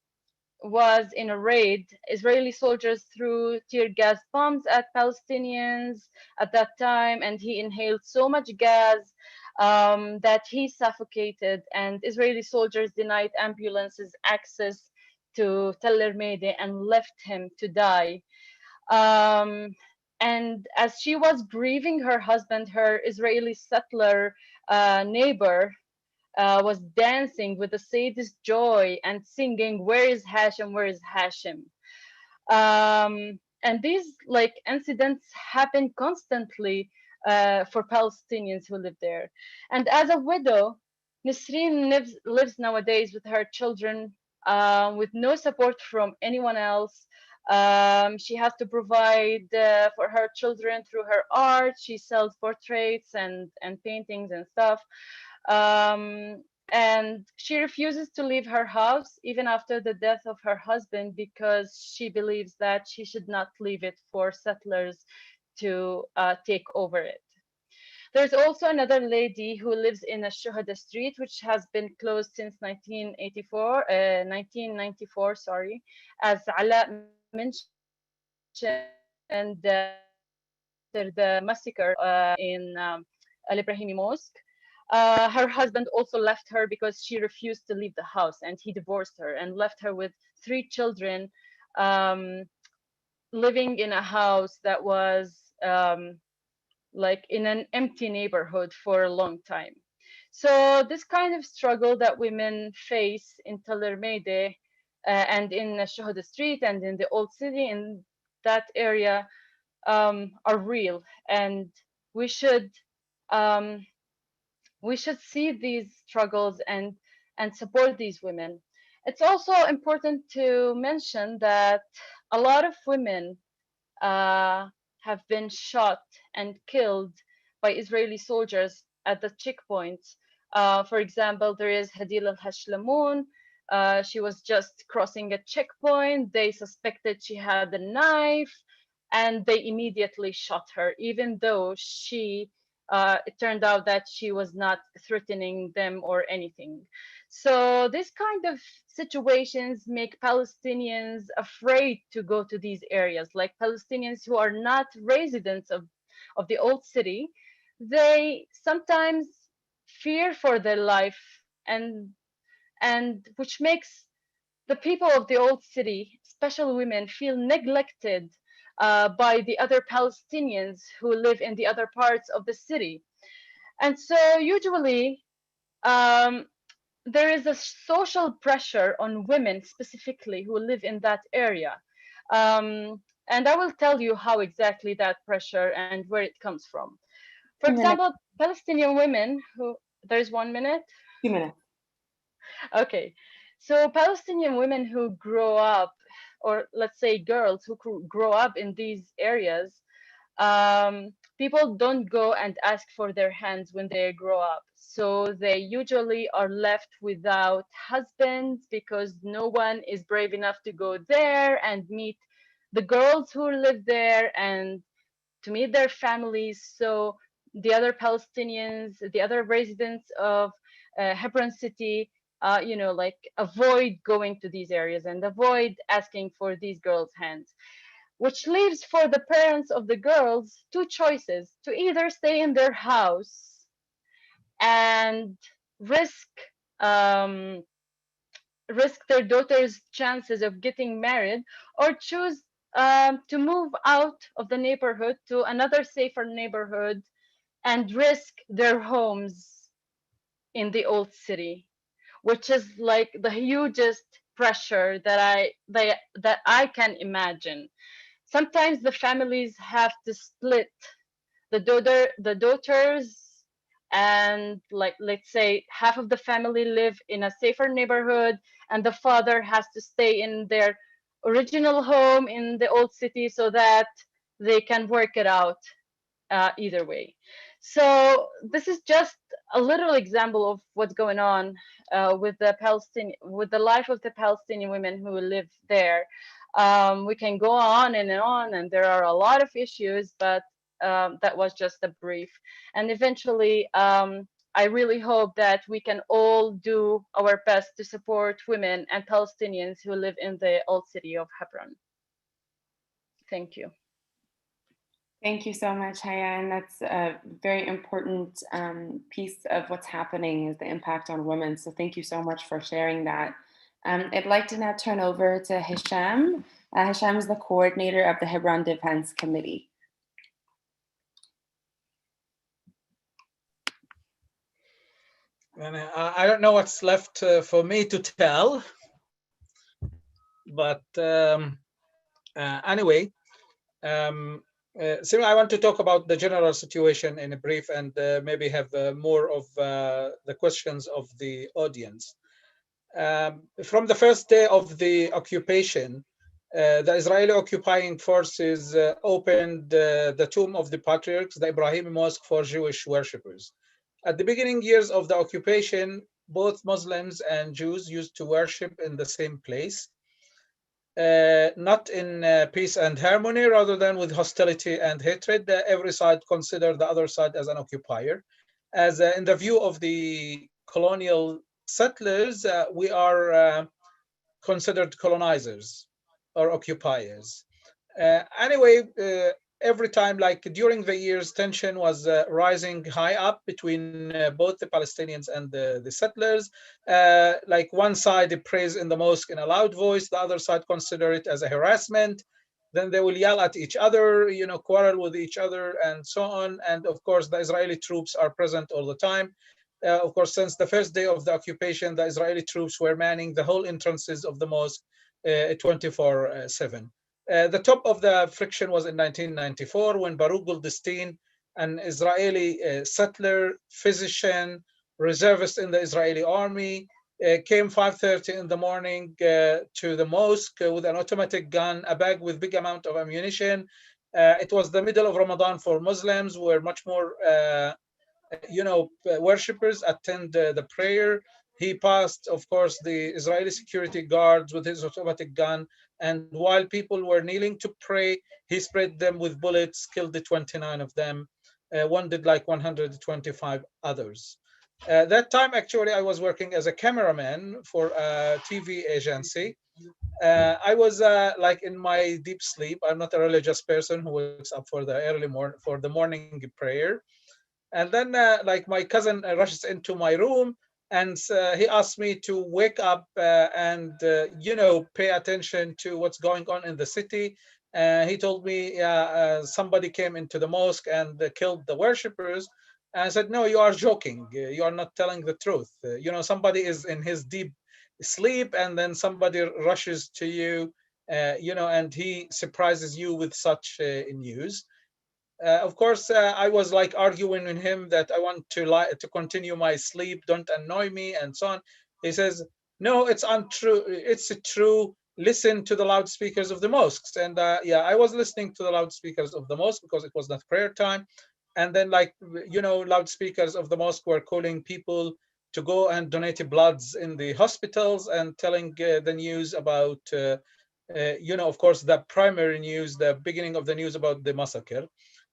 was in a raid. Israeli soldiers threw tear gas bombs at Palestinians at that time, and he inhaled so much gas that he suffocated, and Israeli soldiers denied ambulances access to Tel Ermede and left him to die. Um, and as she was grieving her husband, her Israeli settler neighbor was dancing with the sadist joy and singing, "Where is Hashem? Where is Hashem?" And these like incidents happen constantly for Palestinians who live there. And as a widow, Nisreen lives nowadays with her children with no support from anyone else. She has to provide for her children through her art. She sells portraits and paintings and stuff. Um, and she refuses to leave her house even after the death of her husband because she believes that she should not leave it for settlers to take over it. There's also another lady who lives in a Shuhada street, which has been closed since 1994, sorry, as Ala mentioned, after the massacre in Al-Ibrahimi Mosque. Her husband also left her because she refused to leave the house, and he divorced her and left her with 3 children, um, living in a house that was like in an empty neighborhood for a long time. So this kind of struggle that women face in Tel Ermede and in Shuhada Street and in the old city in that area are real, and we should um, we should see these struggles and support these women. It's also important to mention that a lot of women have been shot and killed by Israeli soldiers at the checkpoints. For example, there is Hadil al-Hashlamoon. She was just crossing a checkpoint. They suspected she had a knife, and they immediately shot her, even though it turned out that she was not threatening them or anything. So this kind of situations make Palestinians afraid to go to these areas. Like Palestinians who are not residents of the old city, they sometimes fear for their life, and which makes the people of the old city, especially women, feel neglected by the other Palestinians who live in the other parts of the city. And so usually um, there is a social pressure on women specifically who live in that area. And I will tell you how exactly that pressure and where it comes from. For 2 minutes. example, Palestinian women who, there's 1 minute? 2 minutes. Okay. So Palestinian women who grow up, or let's say girls who grow up in these areas, people don't go and ask for their hands when they grow up. So they usually are left without husbands because no one is brave enough to go there and meet the girls who live there and to meet their families. So the other Palestinians, the other residents of Hebron city, like avoid going to these areas and avoid asking for these girls' hands, which leaves for the parents of the girls two choices: to either stay in their house and risk um, risk their daughter's chances of getting married, or choose to move out of the neighborhood to another safer neighborhood and risk their homes in the old city, which is like the hugest pressure that I can imagine. Sometimes the families have to split the daughters, and like let's say half of the family live in a safer neighborhood and the father has to stay in their original home in the old city so that they can work it out either way. So this is just a little example of what's going on with the life of the Palestinian women who live there. We can go on, and there are a lot of issues, but that was just a brief. And eventually, I really hope that we can all do our best to support women and Palestinians who live in the old city of Hebron. Thank you. Thank you so much, Haya. And that's a very important piece of what's happening is the impact on women. So thank you so much for sharing that. I'd like to now turn over to Hisham. Hisham is the coordinator of the Hebron Defense Committee. And I don't know what's left for me to tell, but anyway, so I want to talk about the general situation in a brief and maybe have more of the questions of the audience. From the first day of the occupation, the Israeli occupying forces opened the tomb of the patriarchs, the Ibrahimi Mosque, for Jewish worshippers. At the beginning years of the occupation, both Muslims and Jews used to worship in the same place, not in peace and harmony, rather than with hostility and hatred. Every side considered the other side as an occupier. As in the view of the colonial settlers, we are considered colonizers or occupiers. Anyway, every time, like during the years, tension was rising high up between both the Palestinians and the settlers. Like one side prays in the mosque in a loud voice, the other side consider it as a harassment. Then they will yell at each other, quarrel with each other and so on. And of course, the Israeli troops are present all the time. Of course, since the first day of the occupation, the Israeli troops were manning the whole entrances of the mosque 24/7. The top of the friction was in 1994 when Baruch Goldstein, an Israeli settler, physician, reservist in the Israeli army, came 5:30 in the morning to the mosque with an automatic gun, a bag with big amount of ammunition. It was the middle of Ramadan for Muslims, where much more worshippers attend the prayer. He passed, of course, the Israeli security guards with his automatic gun. And while people were kneeling to pray, he sprayed them with bullets, killed the 29 of them, wounded like 125 others. That time, actually, I was working as a cameraman for a TV agency. I was like in my deep sleep. I'm not a religious person who wakes up for the morning prayer. And then like my cousin rushes into my room And he asked me to wake up and pay attention to what's going on in the city. He told me somebody came into the mosque and killed the worshippers. And I said, no, you are joking. You are not telling the truth. Somebody is in his deep sleep, and then somebody rushes to you, and he surprises you with such news. Of course, I was like arguing with him that I want to continue my sleep, don't annoy me, and so on. He says, no, it's untrue. It's true. Listen to the loudspeakers of the mosques. And yeah, I was listening to the loudspeakers of the mosque because it was not prayer time. And then, like, loudspeakers of the mosque were calling people to go and donate bloods in the hospitals and telling the news about, of course, the primary news, the beginning of the news about the massacre.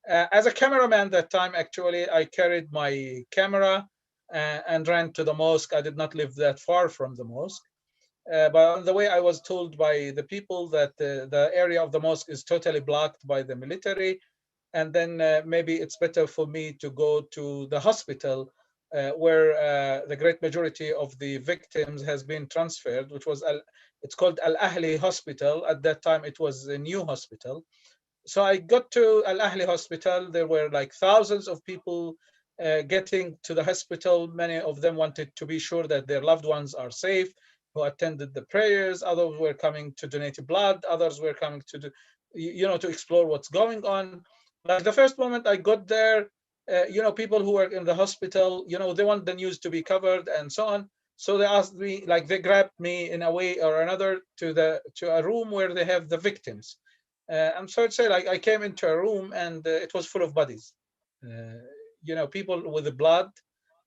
As a cameraman that time, actually, I carried my camera and ran to the mosque. I did not live that far from the mosque. But on the way, I was told by the people that the area of the mosque is totally blocked by the military. And then maybe it's better for me to go to the hospital where the great majority of the victims has been transferred, which was, it's called Al-Ahli Hospital. At that time, it was a new hospital. So I got to Al-Ahli Hospital. There were like thousands of people getting to the hospital. Many of them wanted to be sure that their loved ones are safe, who attended the prayers. Others were coming to donate blood. Others were coming to do, to explore what's going on. Like the first moment I got there, people who were in the hospital, they want the news to be covered and so on. So they asked me, like they grabbed me in a way or another to a room where they have the victims. I'm sorry to say, like I came into a room and it was full of bodies. People with the blood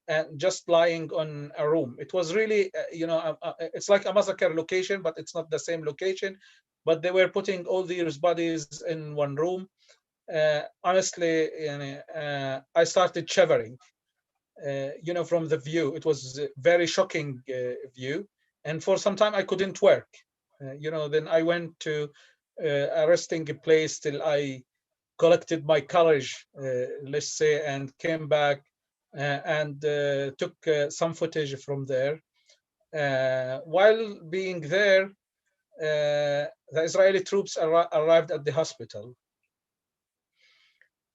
and just lying on a room. It was really, it's like a massacre location, but it's not the same location. But they were putting all these bodies in one room. Honestly, I started shivering, from the view. It was a very shocking view. And for some time, I couldn't work. Then I went to a resting place till I collected my courage, let's say, and came back and took some footage from there. While being there, the Israeli troops arrived at the hospital.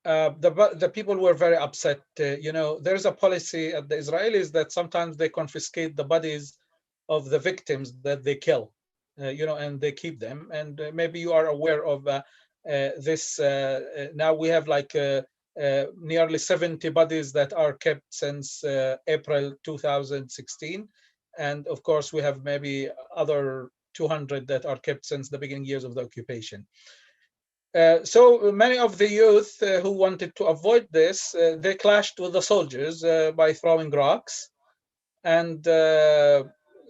The people were very upset. There's a policy at the Israelis that sometimes they confiscate the bodies of the victims that they kill, and they keep them. And maybe you are aware of this. Now we have like nearly 70 bodies that are kept since April 2016. And of course, we have maybe other 200 that are kept since the beginning years of the occupation. So many of the youth who wanted to avoid this, they clashed with the soldiers by throwing rocks. And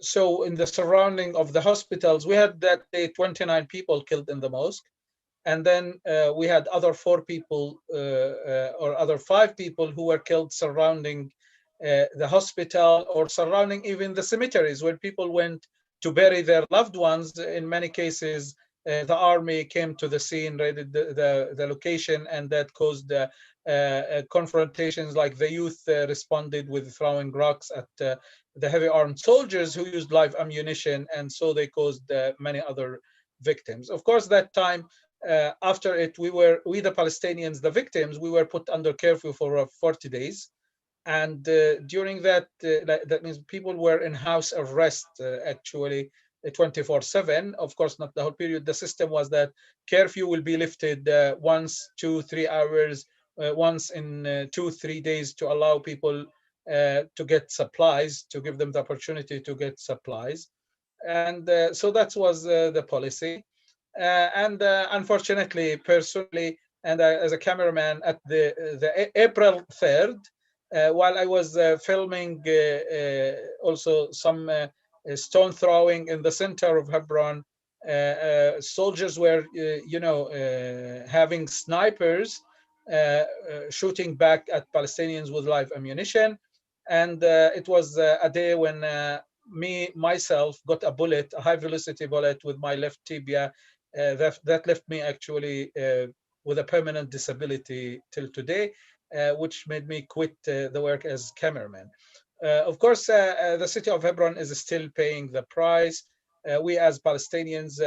so in the surrounding of the hospitals, we had that day 29 people killed in the mosque. And then we had other 4 people or other 5 people who were killed surrounding the hospital or surrounding even the cemeteries where people went to bury their loved ones. In many cases, the army came to the scene, raided the location, and that caused confrontations. Like the youth responded with throwing rocks at the heavy armed soldiers who used live ammunition, and so they caused many other victims. Of course, that time, after it, we the Palestinians, the victims, we were put under curfew for 40 days. And during that, that means people were in house arrest, actually, 24/7. Of course, not the whole period. The system was that curfew will be lifted once, 2, 3 hours, once in 2, 3 days to allow people to get supplies, to give them the opportunity to get supplies. And so that was the policy. And unfortunately, personally, and as a cameraman at the April 3rd, while I was filming also some stone throwing in the center of Hebron, soldiers were, having snipers shooting back at Palestinians with live ammunition. And it was a day when myself got a bullet, a high velocity bullet with my left tibia. That left me actually with a permanent disability till today, which made me quit the work as cameraman. Of course, the city of Hebron is still paying the price. We as Palestinians,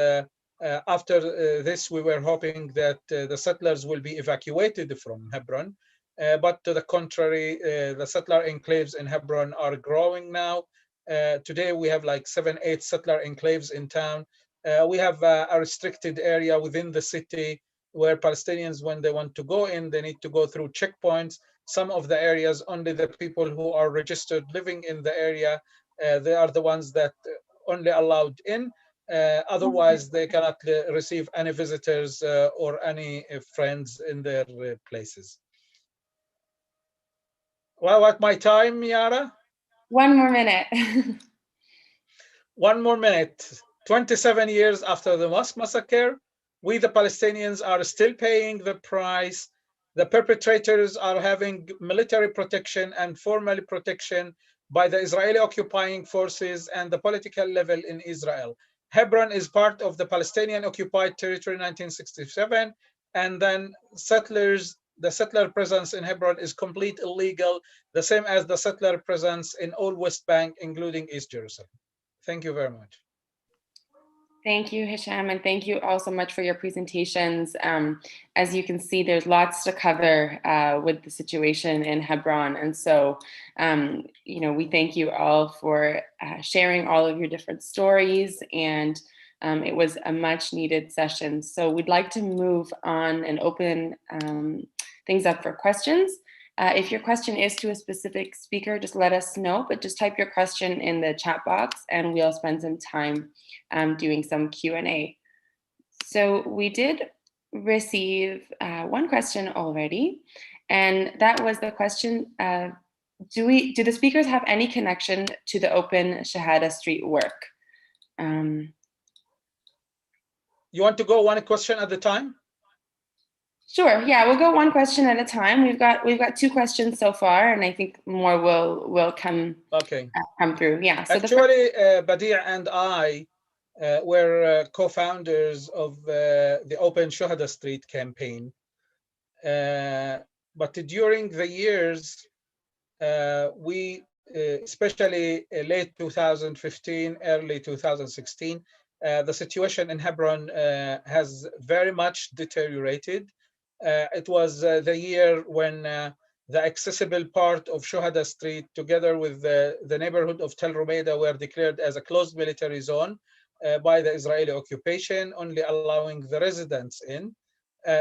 after this, we were hoping that the settlers will be evacuated from Hebron. But to the contrary, the settler enclaves in Hebron are growing now. Today, we have like 7, 8 settler enclaves in town. We have a restricted area within the city where Palestinians, when they want to go in, they need to go through checkpoints. Some of the areas, only the people who are registered living in the area, they are the ones that only allowed in. Otherwise, they cannot receive any visitors or any friends in their places. Well, what my time, Yara? 1 more minute. 1 more minute. 27 years after the mosque massacre, we, the Palestinians, are still paying the price. The perpetrators are having military protection and formal protection by the Israeli occupying forces and the political level in Israel. Hebron is part of the Palestinian occupied territory in 1967, and then the settler presence in Hebron is complete illegal, the same as the settler presence in all West Bank, including East Jerusalem. Thank you very much. Thank you, Hisham, and thank you all so much for your presentations. As you can see, there's lots to cover with the situation in Hebron. And so, we thank you all for sharing all of your different stories, and it was a much needed session. So we'd like to move on and open things up for questions. If your question is to a specific speaker, just let us know, but just type your question in the chat box and we'll spend some time doing some Q&A. So we did receive one question already, and that was the question, do the speakers have any connection to the open Shahada Street work? You want to go one question at a time? Sure. Yeah, we'll go one question at a time. We've got 2 questions so far, and I think more will come through. Yeah. So actually, Badee and I were co-founders of the Open Shuhada Street campaign. But during the years, we, especially late 2015, early 2016, the situation in Hebron has very much deteriorated. It was the year when the accessible part of Shuhada Street, together with the neighborhood of Tel Rumeida, were declared as a closed military zone by the Israeli occupation, only allowing the residents in.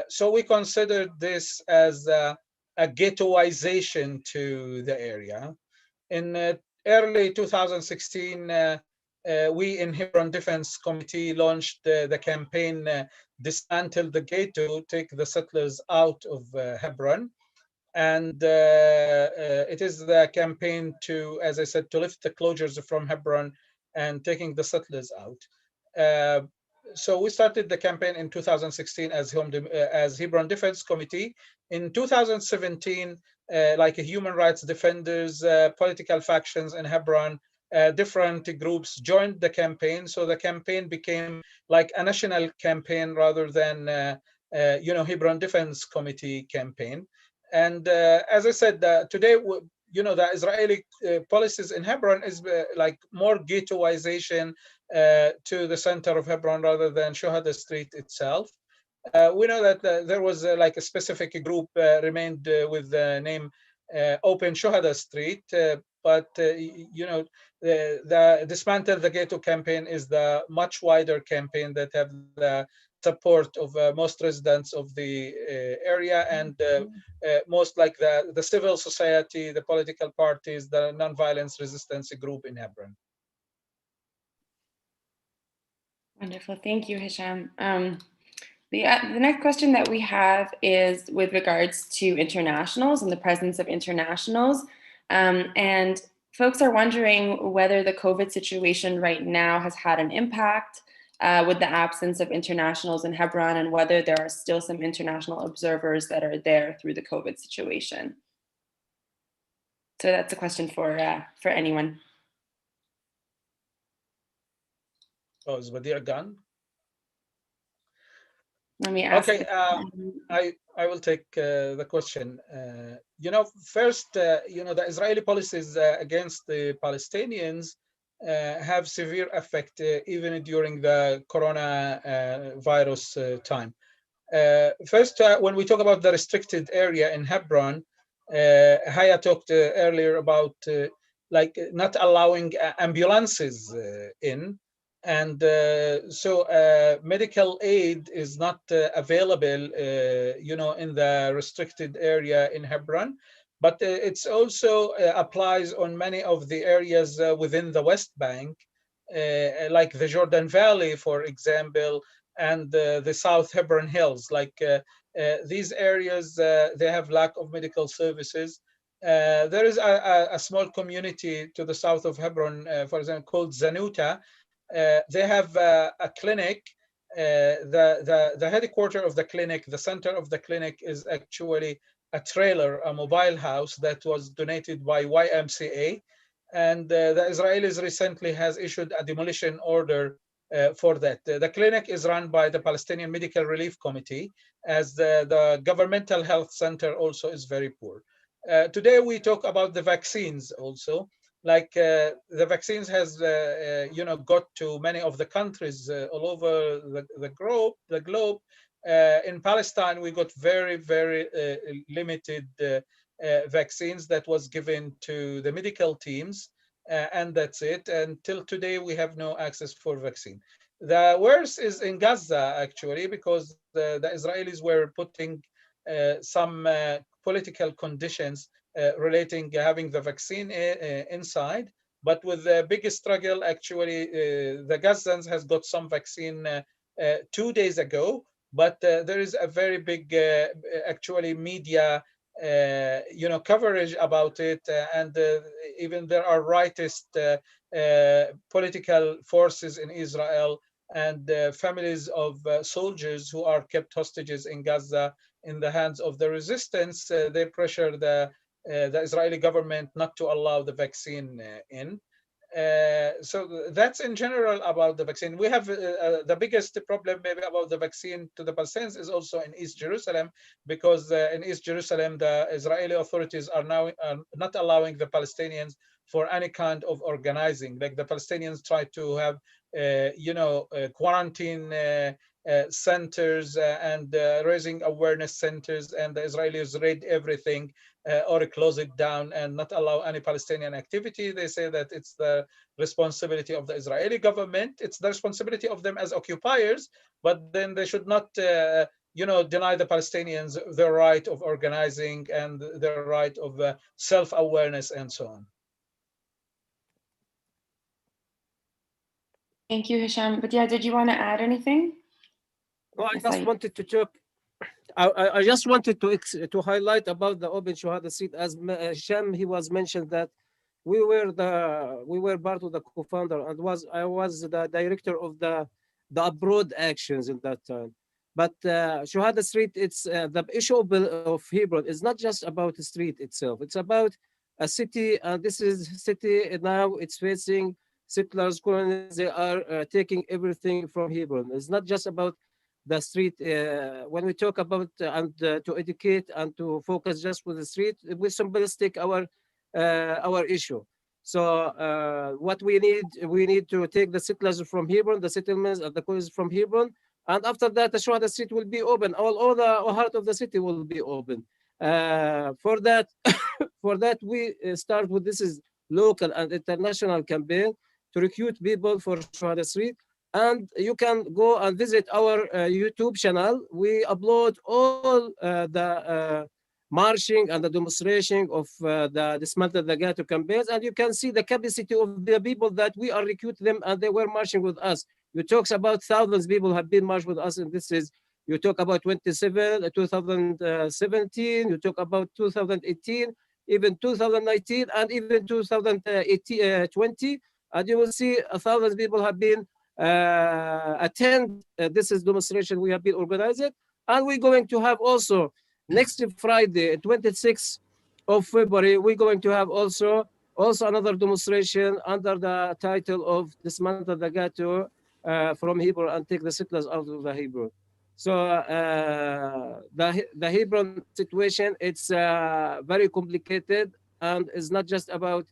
So we considered this as a ghettoization to the area. In early 2016, we in Hebron Defense Committee launched the campaign Dismantle the Ghetto, Take the Settlers Out of Hebron. And it is the campaign to, as I said, to lift the closures from Hebron and taking the settlers out. So we started the campaign in 2016 as Hebron Defense Committee. In 2017, like human rights defenders, political factions in Hebron, different groups joined the campaign. So the campaign became like a national campaign rather than, Hebron Defense Committee campaign. And as I said, today, the Israeli policies in Hebron is like more ghettoization to the center of Hebron rather than Shuhada Street itself. We know that there was like a specific group remained with the name Open Shuhada Street, but the Dismantle the Ghetto campaign is the much wider campaign that have the support of most residents of the area and most like the civil society, the political parties, the nonviolence resistance group in Hebron. Wonderful. Thank you, Hisham. The next question that we have is with regards to internationals and the presence of internationals. And folks are wondering whether the COVID situation right now has had an impact with the absence of internationals in Hebron and whether there are still some international observers that are there through the COVID situation. So that's a question for anyone. Oh, is Badee gone? Let me ask. Okay, I will take the question. First, the Israeli policies against the Palestinians have severe effect even during the corona virus time. First, when we talk about the restricted area in Hebron, Haya talked earlier about like not allowing ambulances in. And so medical aid is not available, in the restricted area in Hebron, but it's also applies on many of the areas within the West Bank, like the Jordan Valley, for example, and the South Hebron Hills. Like these areas, they have lack of medical services. There is a small community to the south of Hebron, for example, called Zanuta. They have a clinic. The headquarters of the clinic, the center of the clinic, is actually a trailer, a mobile house that was donated by YMCA. And the Israelis recently has issued a demolition order for that. The clinic is run by the Palestinian Medical Relief Committee, as the governmental health center also is very poor. Today we talk about the vaccines also. Like the vaccines has got to many of the countries all over the globe. In Palestine, we got very limited vaccines that was given to the medical teams, and that's it. Until today, we have no access for vaccine. The worst is in Gaza, actually, because the Israelis were putting some political conditions relating having the vaccine inside. But with the biggest struggle, actually, the Gazans has got some vaccine 2 days ago, but there is a very big, actually, media coverage about it, and even there are rightist political forces in Israel and families of soldiers who are kept hostages in Gaza in the hands of the resistance. They pressure the Israeli government not to allow the vaccine in. So that's in general about the vaccine. We have the biggest problem maybe about the vaccine to the Palestinians is also in East Jerusalem, because in East Jerusalem, the Israeli authorities are now not allowing the Palestinians for any kind of organizing. Like the Palestinians try to have, quarantine centers and raising awareness centers, and the Israelis raid everything or close it down and not allow any Palestinian activity. They say that it's the responsibility of the Israeli government. It's the responsibility of them as occupiers, but then they should not deny the Palestinians their right of organizing and their right of self-awareness and so on. Thank you, Hisham. But yeah, did you want to add anything? Well, I just wanted to talk. I just wanted to highlight about the open Shahada seat. As Hisham, he was mentioned that we were part of the co-founder, and I was the director of the abroad actions in that time. But Shahada Street, it's the issue of Hebron is not just about the street itself. It's about a city, and this is city now. It's facing settlers, colonists. They are taking everything from Hebron. It's not just about the street. When we talk about and to educate and to focus just with the street, we simplistic our issue. So what we need to take the settlers from Hebron, the settlements and the colonies from Hebron, and after that, the Shuhada Street will be open. All the heart of the city will be open. For that, we start with this is local and international campaign to recruit people for Shuhada Street. And you can go and visit our YouTube channel. We upload all the marching and the demonstration of the Dismantle the Ghetto campaigns, and you can see the capacity of the people that we are recruiting them, and they were marching with us. You talk about thousands of people have been marched with us, and this is, you talk about 2017, you talk about 2018, even 2019, and even 2020, and you will see 1,000 people have been attend this is demonstration we have been organizing, and we're going to have also next Friday, 26th of February, we're going to have also another demonstration under the title of Dismantle the Ghetto from Hebron and take the settlers out of the Hebron. So the Hebron situation, it's very complicated, and it's not just about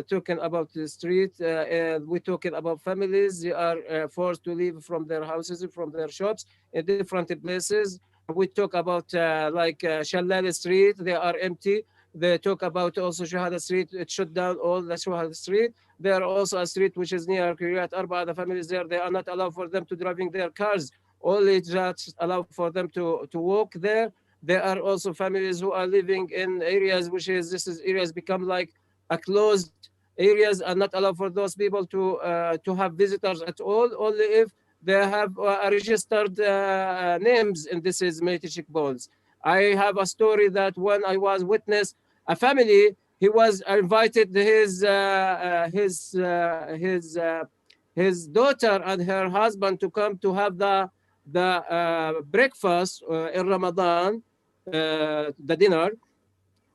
talking about the street. We're talking about families. They are forced to leave from their houses, from their shops in different places. We talk about Shallal Street. They are empty. They talk about also Shuhada Street. It shut down all the Shuhada Street. There are also a street which is near Kiryat Arba. The families there, they are not allowed for them to driving their cars, only just allow for them to walk there. There are also families who are living in areas which is this is areas become like a closed areas, and not allow for those people to have visitors at all, only if they have registered names in this is military checkpoints. I have a story that when I was witness a family, he was invited his daughter and her husband to come to have the breakfast in Ramadan, the dinner,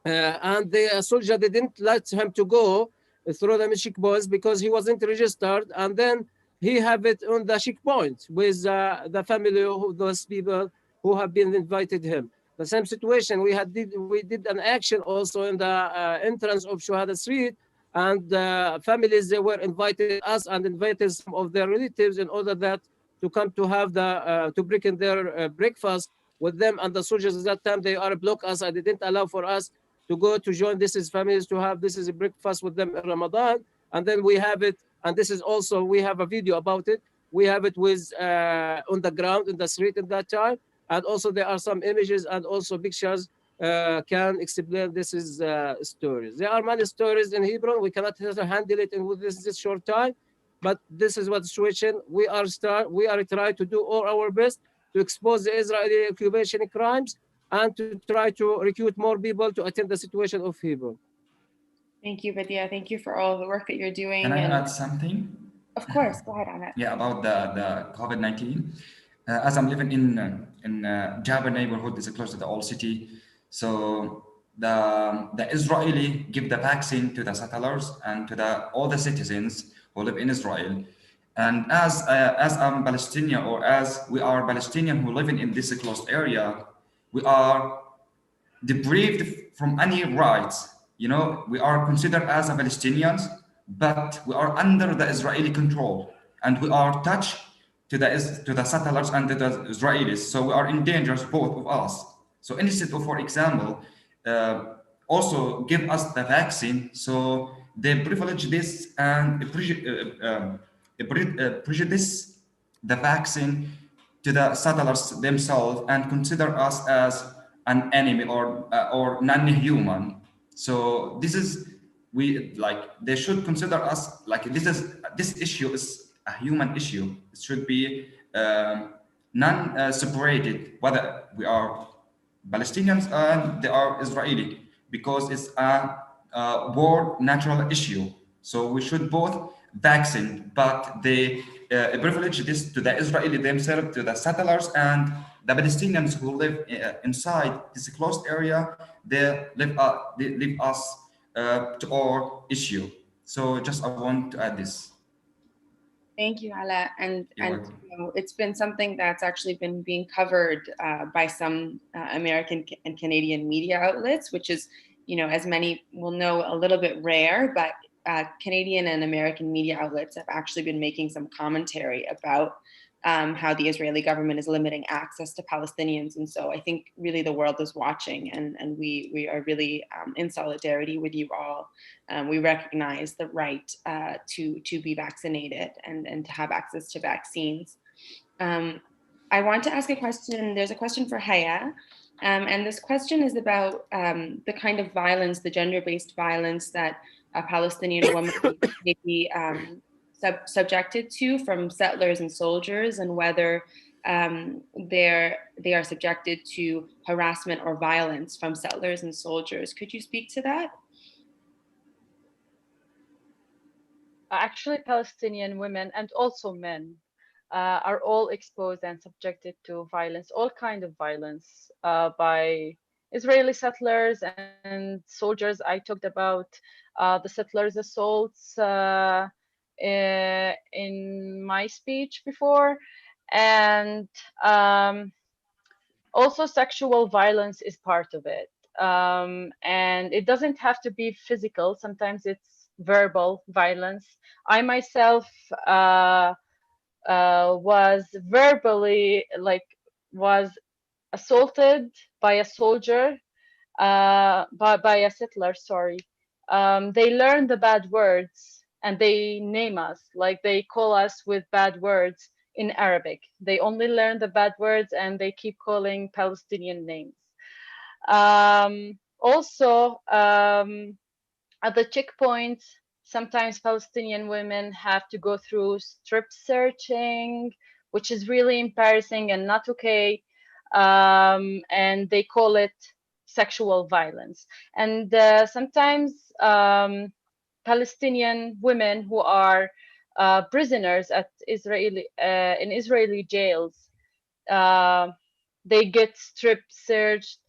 and the soldier didn't let him to go through the checkpoints because he wasn't registered, and then he have it on the checkpoint with the family of those people who have been invited him. The same situation we did an action also in the entrance of Shuhada Street, and families they were invited us and invited some of their relatives in order that to come to have the to break in their breakfast with them, and the soldiers at that time they are block us and they didn't allow for us to go to join this is families to have this is a breakfast with them in Ramadan. And then we have it, and this is also we have a video about it. We have it with on the ground in the street at that time, and also there are some images and also pictures can explain this is stories. There are many stories in Hebron. We cannot handle it in with this short time, but this is what situation we are trying to do all our best to expose the Israeli occupation crimes and to try to recruit more people to attend the situation of Hebron. Thank you, Badee. Thank you for all the work that you're doing. Can I And add something? of course, go ahead, Ahmed. Yeah, about the COVID-19. As I'm living in Jaber neighborhood, is close to the old city, so the Israeli give the vaccine to the settlers and to all the citizens who live in Israel. And as I'm Palestinian, or as we are Palestinian who live in this closed area, we are deprived from any rights. You know, we are considered as a Palestinians, but we are under the Israeli control, and we are touched to the settlers and to the Israelis. So we are in danger, both of us. So instead of, for example, also give us the vaccine, so they privilege this and prejudice the vaccine to the settlers themselves and consider us as an enemy or non-human. So this is we like they should consider us like this issue is a human issue. It should be non-separated whether we are Palestinians and they are Israeli, because it's a world natural issue. So we should both vaccine, but they privilege this to the Israeli themselves, to the settlers, and the Palestinians who live inside this closed area. They leave us to our issue. So just I want to add this. Thank you, Alaa. And You're welcome. you know, it's been something that's actually been being covered by some American and Canadian media outlets, which is, you know, as many will know, a little bit rare, but Canadian and American media outlets have actually been making some commentary about how the Israeli government is limiting access to Palestinians. And so I think really the world is watching, and we are really in solidarity with you all. We recognize the right to be vaccinated and to have access to vaccines. I want to ask a question. There's a question for Haya. And this question is about the kind of violence, the gender-based violence that Palestinian women may be subjected to from settlers and soldiers, and whether they are subjected to harassment or violence from settlers and soldiers. Could you speak to that? Actually, Palestinian women and also men are all exposed and subjected to violence, all kind of violence by Israeli settlers and soldiers. I talked about the settlers' assaults in my speech before, And also sexual violence is part of it. And it doesn't have to be physical. Sometimes it's verbal violence. I myself was verbally, was assaulted by a soldier, by a settler, sorry. They learn the bad words and they name us, like they call us with bad words in Arabic. They only learn the bad words and they keep calling Palestinian names. Also, at the checkpoints, sometimes Palestinian women have to go through strip searching, which is really embarrassing and not okay. And they call it sexual violence. And sometimes Palestinian women who are prisoners at in Israeli jails, they get strip searched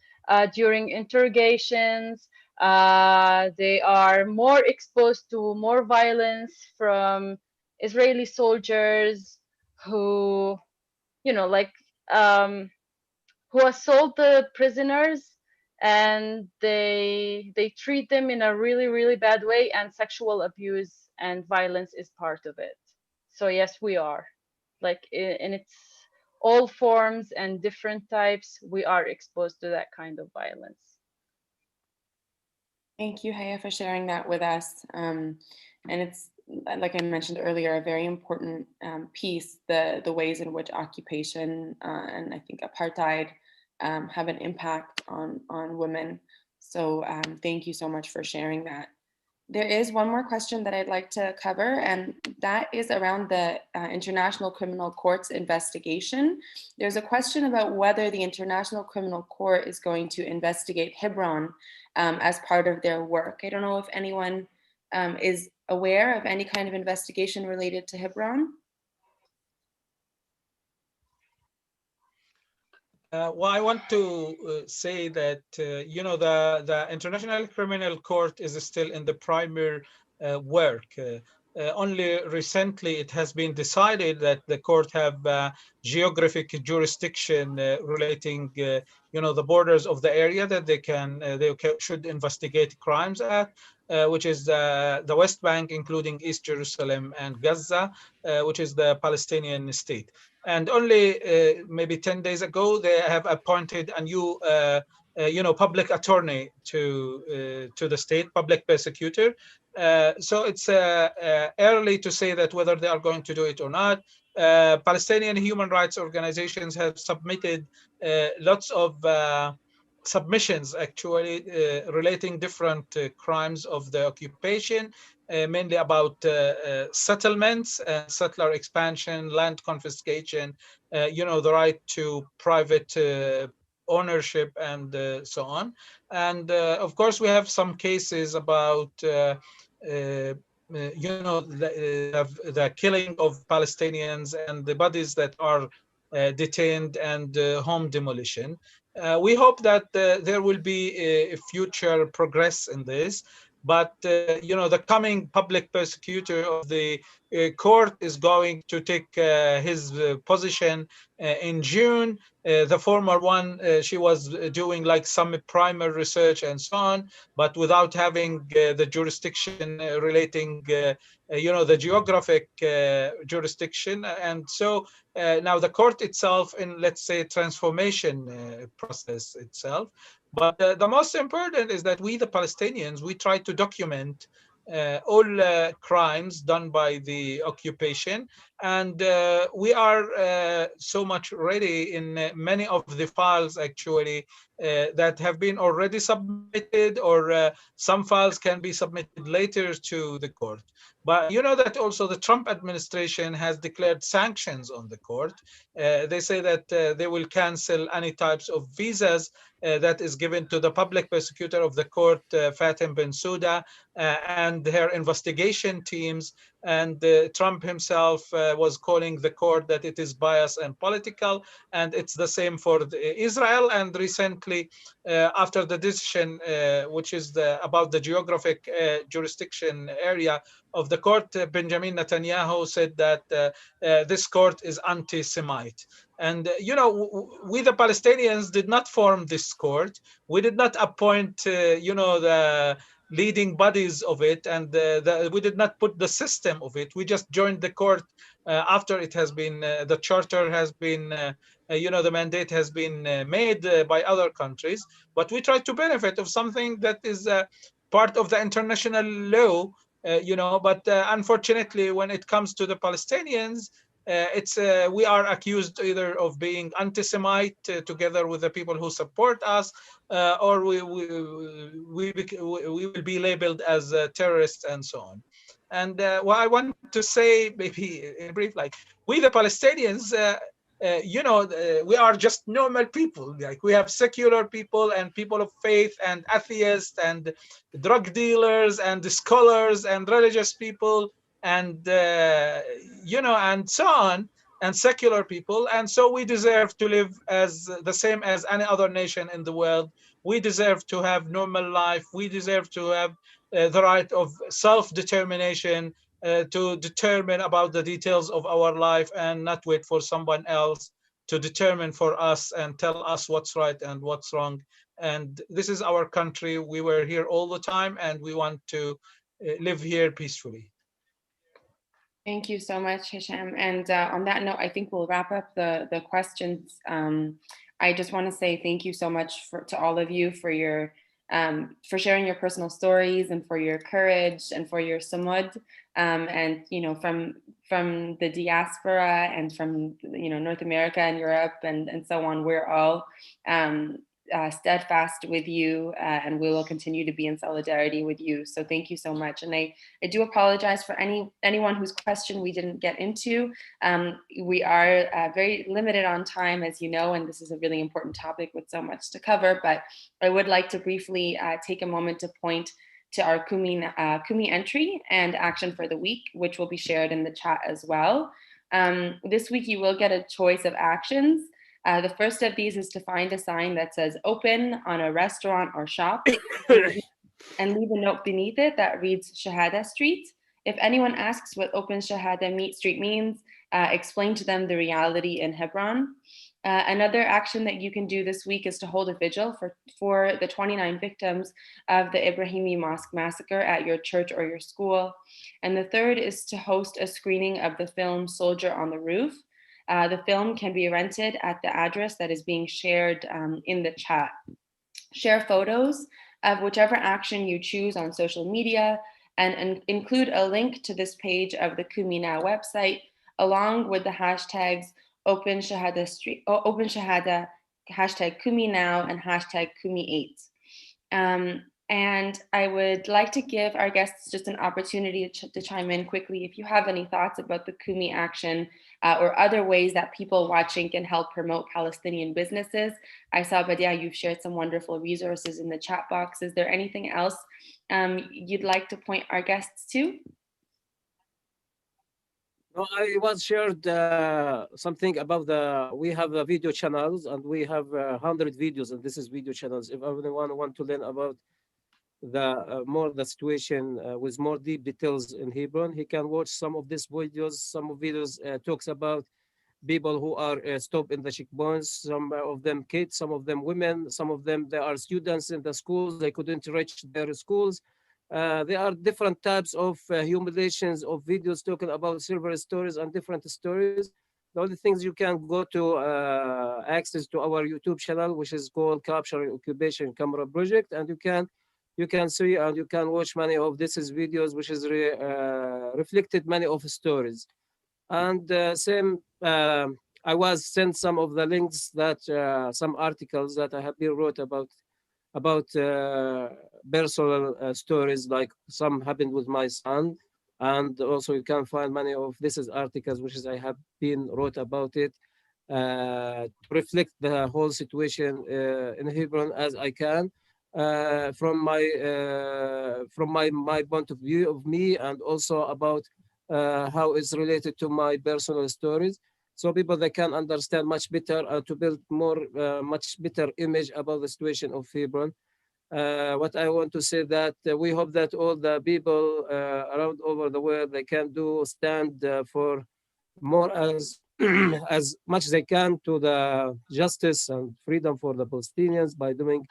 during interrogations. They are more exposed to more violence from Israeli soldiers who, you know, who assault the prisoners, and they treat them in a really, really bad way, and sexual abuse and violence is part of it. So yes, we are, in its all forms and different types, we are exposed to that kind of violence. Thank you, Haya, for sharing that with us. And it's, like I mentioned earlier, a very important piece, the ways in which occupation and I think apartheid have an impact on women. So thank you so much for sharing that. There is one more question that I'd like to cover, and that is around the International Criminal Court's investigation. There's a question about whether the International Criminal Court is going to investigate Hebron as part of their work. I don't know if anyone is aware of any kind of investigation related to Hebron. Well, I want to say that, you know, the International Criminal Court is still in the primer work. Only recently it has been decided that the court have geographic jurisdiction relating, you know, the borders of the area that they should investigate crimes at, which is the West Bank, including East Jerusalem and Gaza, which is the Palestinian state. And only maybe 10 days ago, they have appointed a new, you know, public attorney to the state, public prosecutor. So it's early to say that whether they are going to do it or not. Palestinian human rights organizations have submitted lots of submissions, actually, relating different crimes of the occupation, mainly about settlements and settler expansion, land confiscation, you know, the right to private ownership, and so on. And of course, we have some cases about you know, the killing of Palestinians and the bodies that are detained, and home demolition. We hope that there will be a future progress in this. But you know, the coming public prosecutor of the court is going to take his position in June. The former one, she was doing like some primer research and so on, but without having the jurisdiction relating, you know, the geographic jurisdiction. And so now the court itself, in, let's say, transformation process itself. But the most important is that we, the Palestinians, we try to document all crimes done by the occupation. And we are so much ready in many of the files, actually, that have been already submitted, or some files can be submitted later to the court. But you know that also the Trump administration has declared sanctions on the court. They say that they will cancel any types of visas that is given to the public prosecutor of the court, Fatim Bensouda, and her investigation teams, and Trump himself was calling the court that it is biased and political, and it's the same for Israel. And recently, after the decision, which is about the geographic jurisdiction area of the court, Benjamin Netanyahu said that this court is anti-Semite. And we the Palestinians did not form this court. We did not appoint the leading bodies of it, and we did not put the system of it. We just joined the court after it has been the charter has been the mandate has been made by other countries, but we try to benefit of something that is part of the international law, but unfortunately when it comes to the Palestinians, we are accused either of being anti-Semite together with the people who support us, or we will be labeled as terrorists and so on. And what I want to say, maybe in brief, like we the Palestinians, we are just normal people. Like we have secular people and people of faith and atheists and drug dealers and scholars and religious people and and so on, and secular people. And so we deserve to live as the same as any other nation in the world. We deserve to have normal life. We deserve to have the right of self-determination, to determine about the details of our life and not wait for someone else to determine for us and tell us what's right and what's wrong. And this is our country. We were here all the time, and we want to live here peacefully. Thank you so much, Hisham. And on that note, I think we'll wrap up the questions. I just want to say thank you so much to all of you for sharing your personal stories and for your courage and for your sumud. And from the diaspora and from North America and Europe and so on, we're all steadfast with you, and we will continue to be in solidarity with you. So thank you so much. And I do apologize for anyone whose question we didn't get into. We are very limited on time, as you know, and this is a really important topic with so much to cover. But I would like to briefly take a moment to point to our Kumi entry and action for the week, which will be shared in the chat as well. This week, you will get a choice of actions. The first of these is to find a sign that says open on a restaurant or shop and leave a note beneath it that reads Shahada Street. If anyone asks what open Shahada Street means, explain to them the reality in Hebron. Another action that you can do this week is to hold a vigil for the 29 victims of the Ibrahimi Mosque massacre at your church or your school. And the third is to host a screening of the film Soldier on the Roof. The film can be rented at the address that is being shared in the chat. Share photos of whichever action you choose on social media and include a link to this page of the Kumi Now website, along with the hashtags Open Shahada Street, Open Shahada, hashtag Kumi Now, and hashtag Kumi8. And I would like to give our guests just an opportunity to chime in quickly if you have any thoughts about the Kumi action or other ways that people watching can help promote Palestinian businesses. I saw, Badee, you've shared some wonderful resources in the chat box. Is there anything else you'd like to point our guests to? No, I was shared something about we have video channels, and we have 100 videos, and this is video channels. If anyone want to learn about the situation with more deep details in Hebron, he can watch some of these videos. Some of videos talks about people who are stopped in the checkpoints, some of them kids, some of them women, some of them they are students in the schools, they couldn't reach their schools. There are different types of humiliations of videos talking about silver stories and different stories. The only things you can go to access to our YouTube channel, which is called Capture Occupation Camera Project, and you can see and you can watch many of these videos, which is reflected many of the stories. And I was sent some of the links that some articles that I have been wrote about personal stories, like some happened with my son. And also you can find many of these articles which is I have been wrote about it to reflect the whole situation in Hebron as I can from my point of view of me, and also about how it's related to my personal stories, so people they can understand much better to build much better image about the situation of Hebron. What I want to say that we hope that all the people around over the world they can do stand for more as as much as they can to the justice and freedom for the Palestinians by doing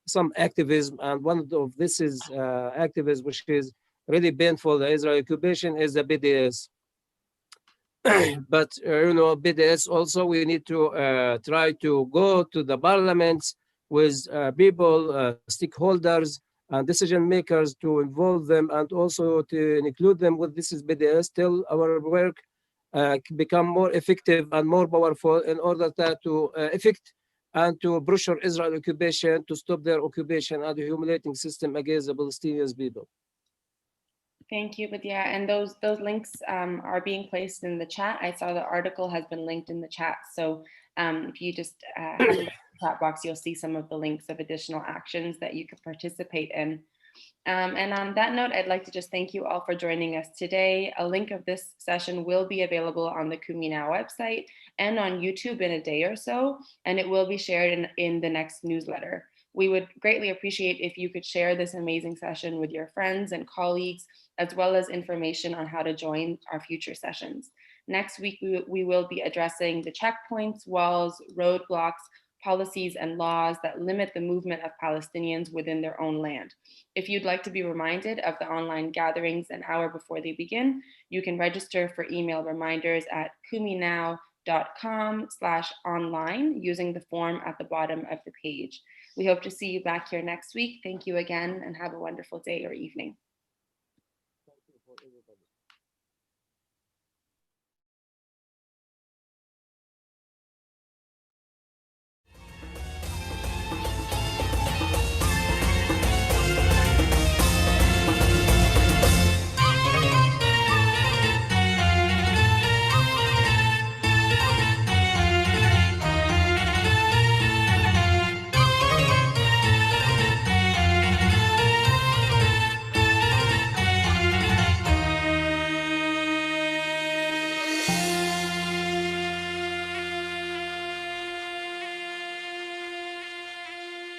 some activism. And one of this is activism which is really painful. The Israeli occupation is the BDS. But BDS also we need to try to go to the parliaments with people, stakeholders, and decision makers to involve them and also to include them with this is BDS till our work become more effective and more powerful in order to effect and to pressure Israel occupation to stop their occupation and the humiliating system against the Palestinian people. Thank you, Badee. And those links are being placed in the chat. I saw the article has been linked in the chat. So if you just have a look at the chat box, you'll see some of the links of additional actions that you could participate in. And on that note, I'd like to just thank you all for joining us today. A link of this session will be available on the Kumi Now website and on YouTube in a day or so, and it will be shared in the next newsletter. We would greatly appreciate if you could share this amazing session with your friends and colleagues, as well as information on how to join our future sessions. Next week, we will be addressing the checkpoints, walls, roadblocks, policies, and laws that limit the movement of Palestinians within their own land. If you'd like to be reminded of the online gatherings an hour before they begin, you can register for email reminders at kuminow.com/online using the form at the bottom of the page. We hope to see you back here next week. Thank you again and have a wonderful day or evening.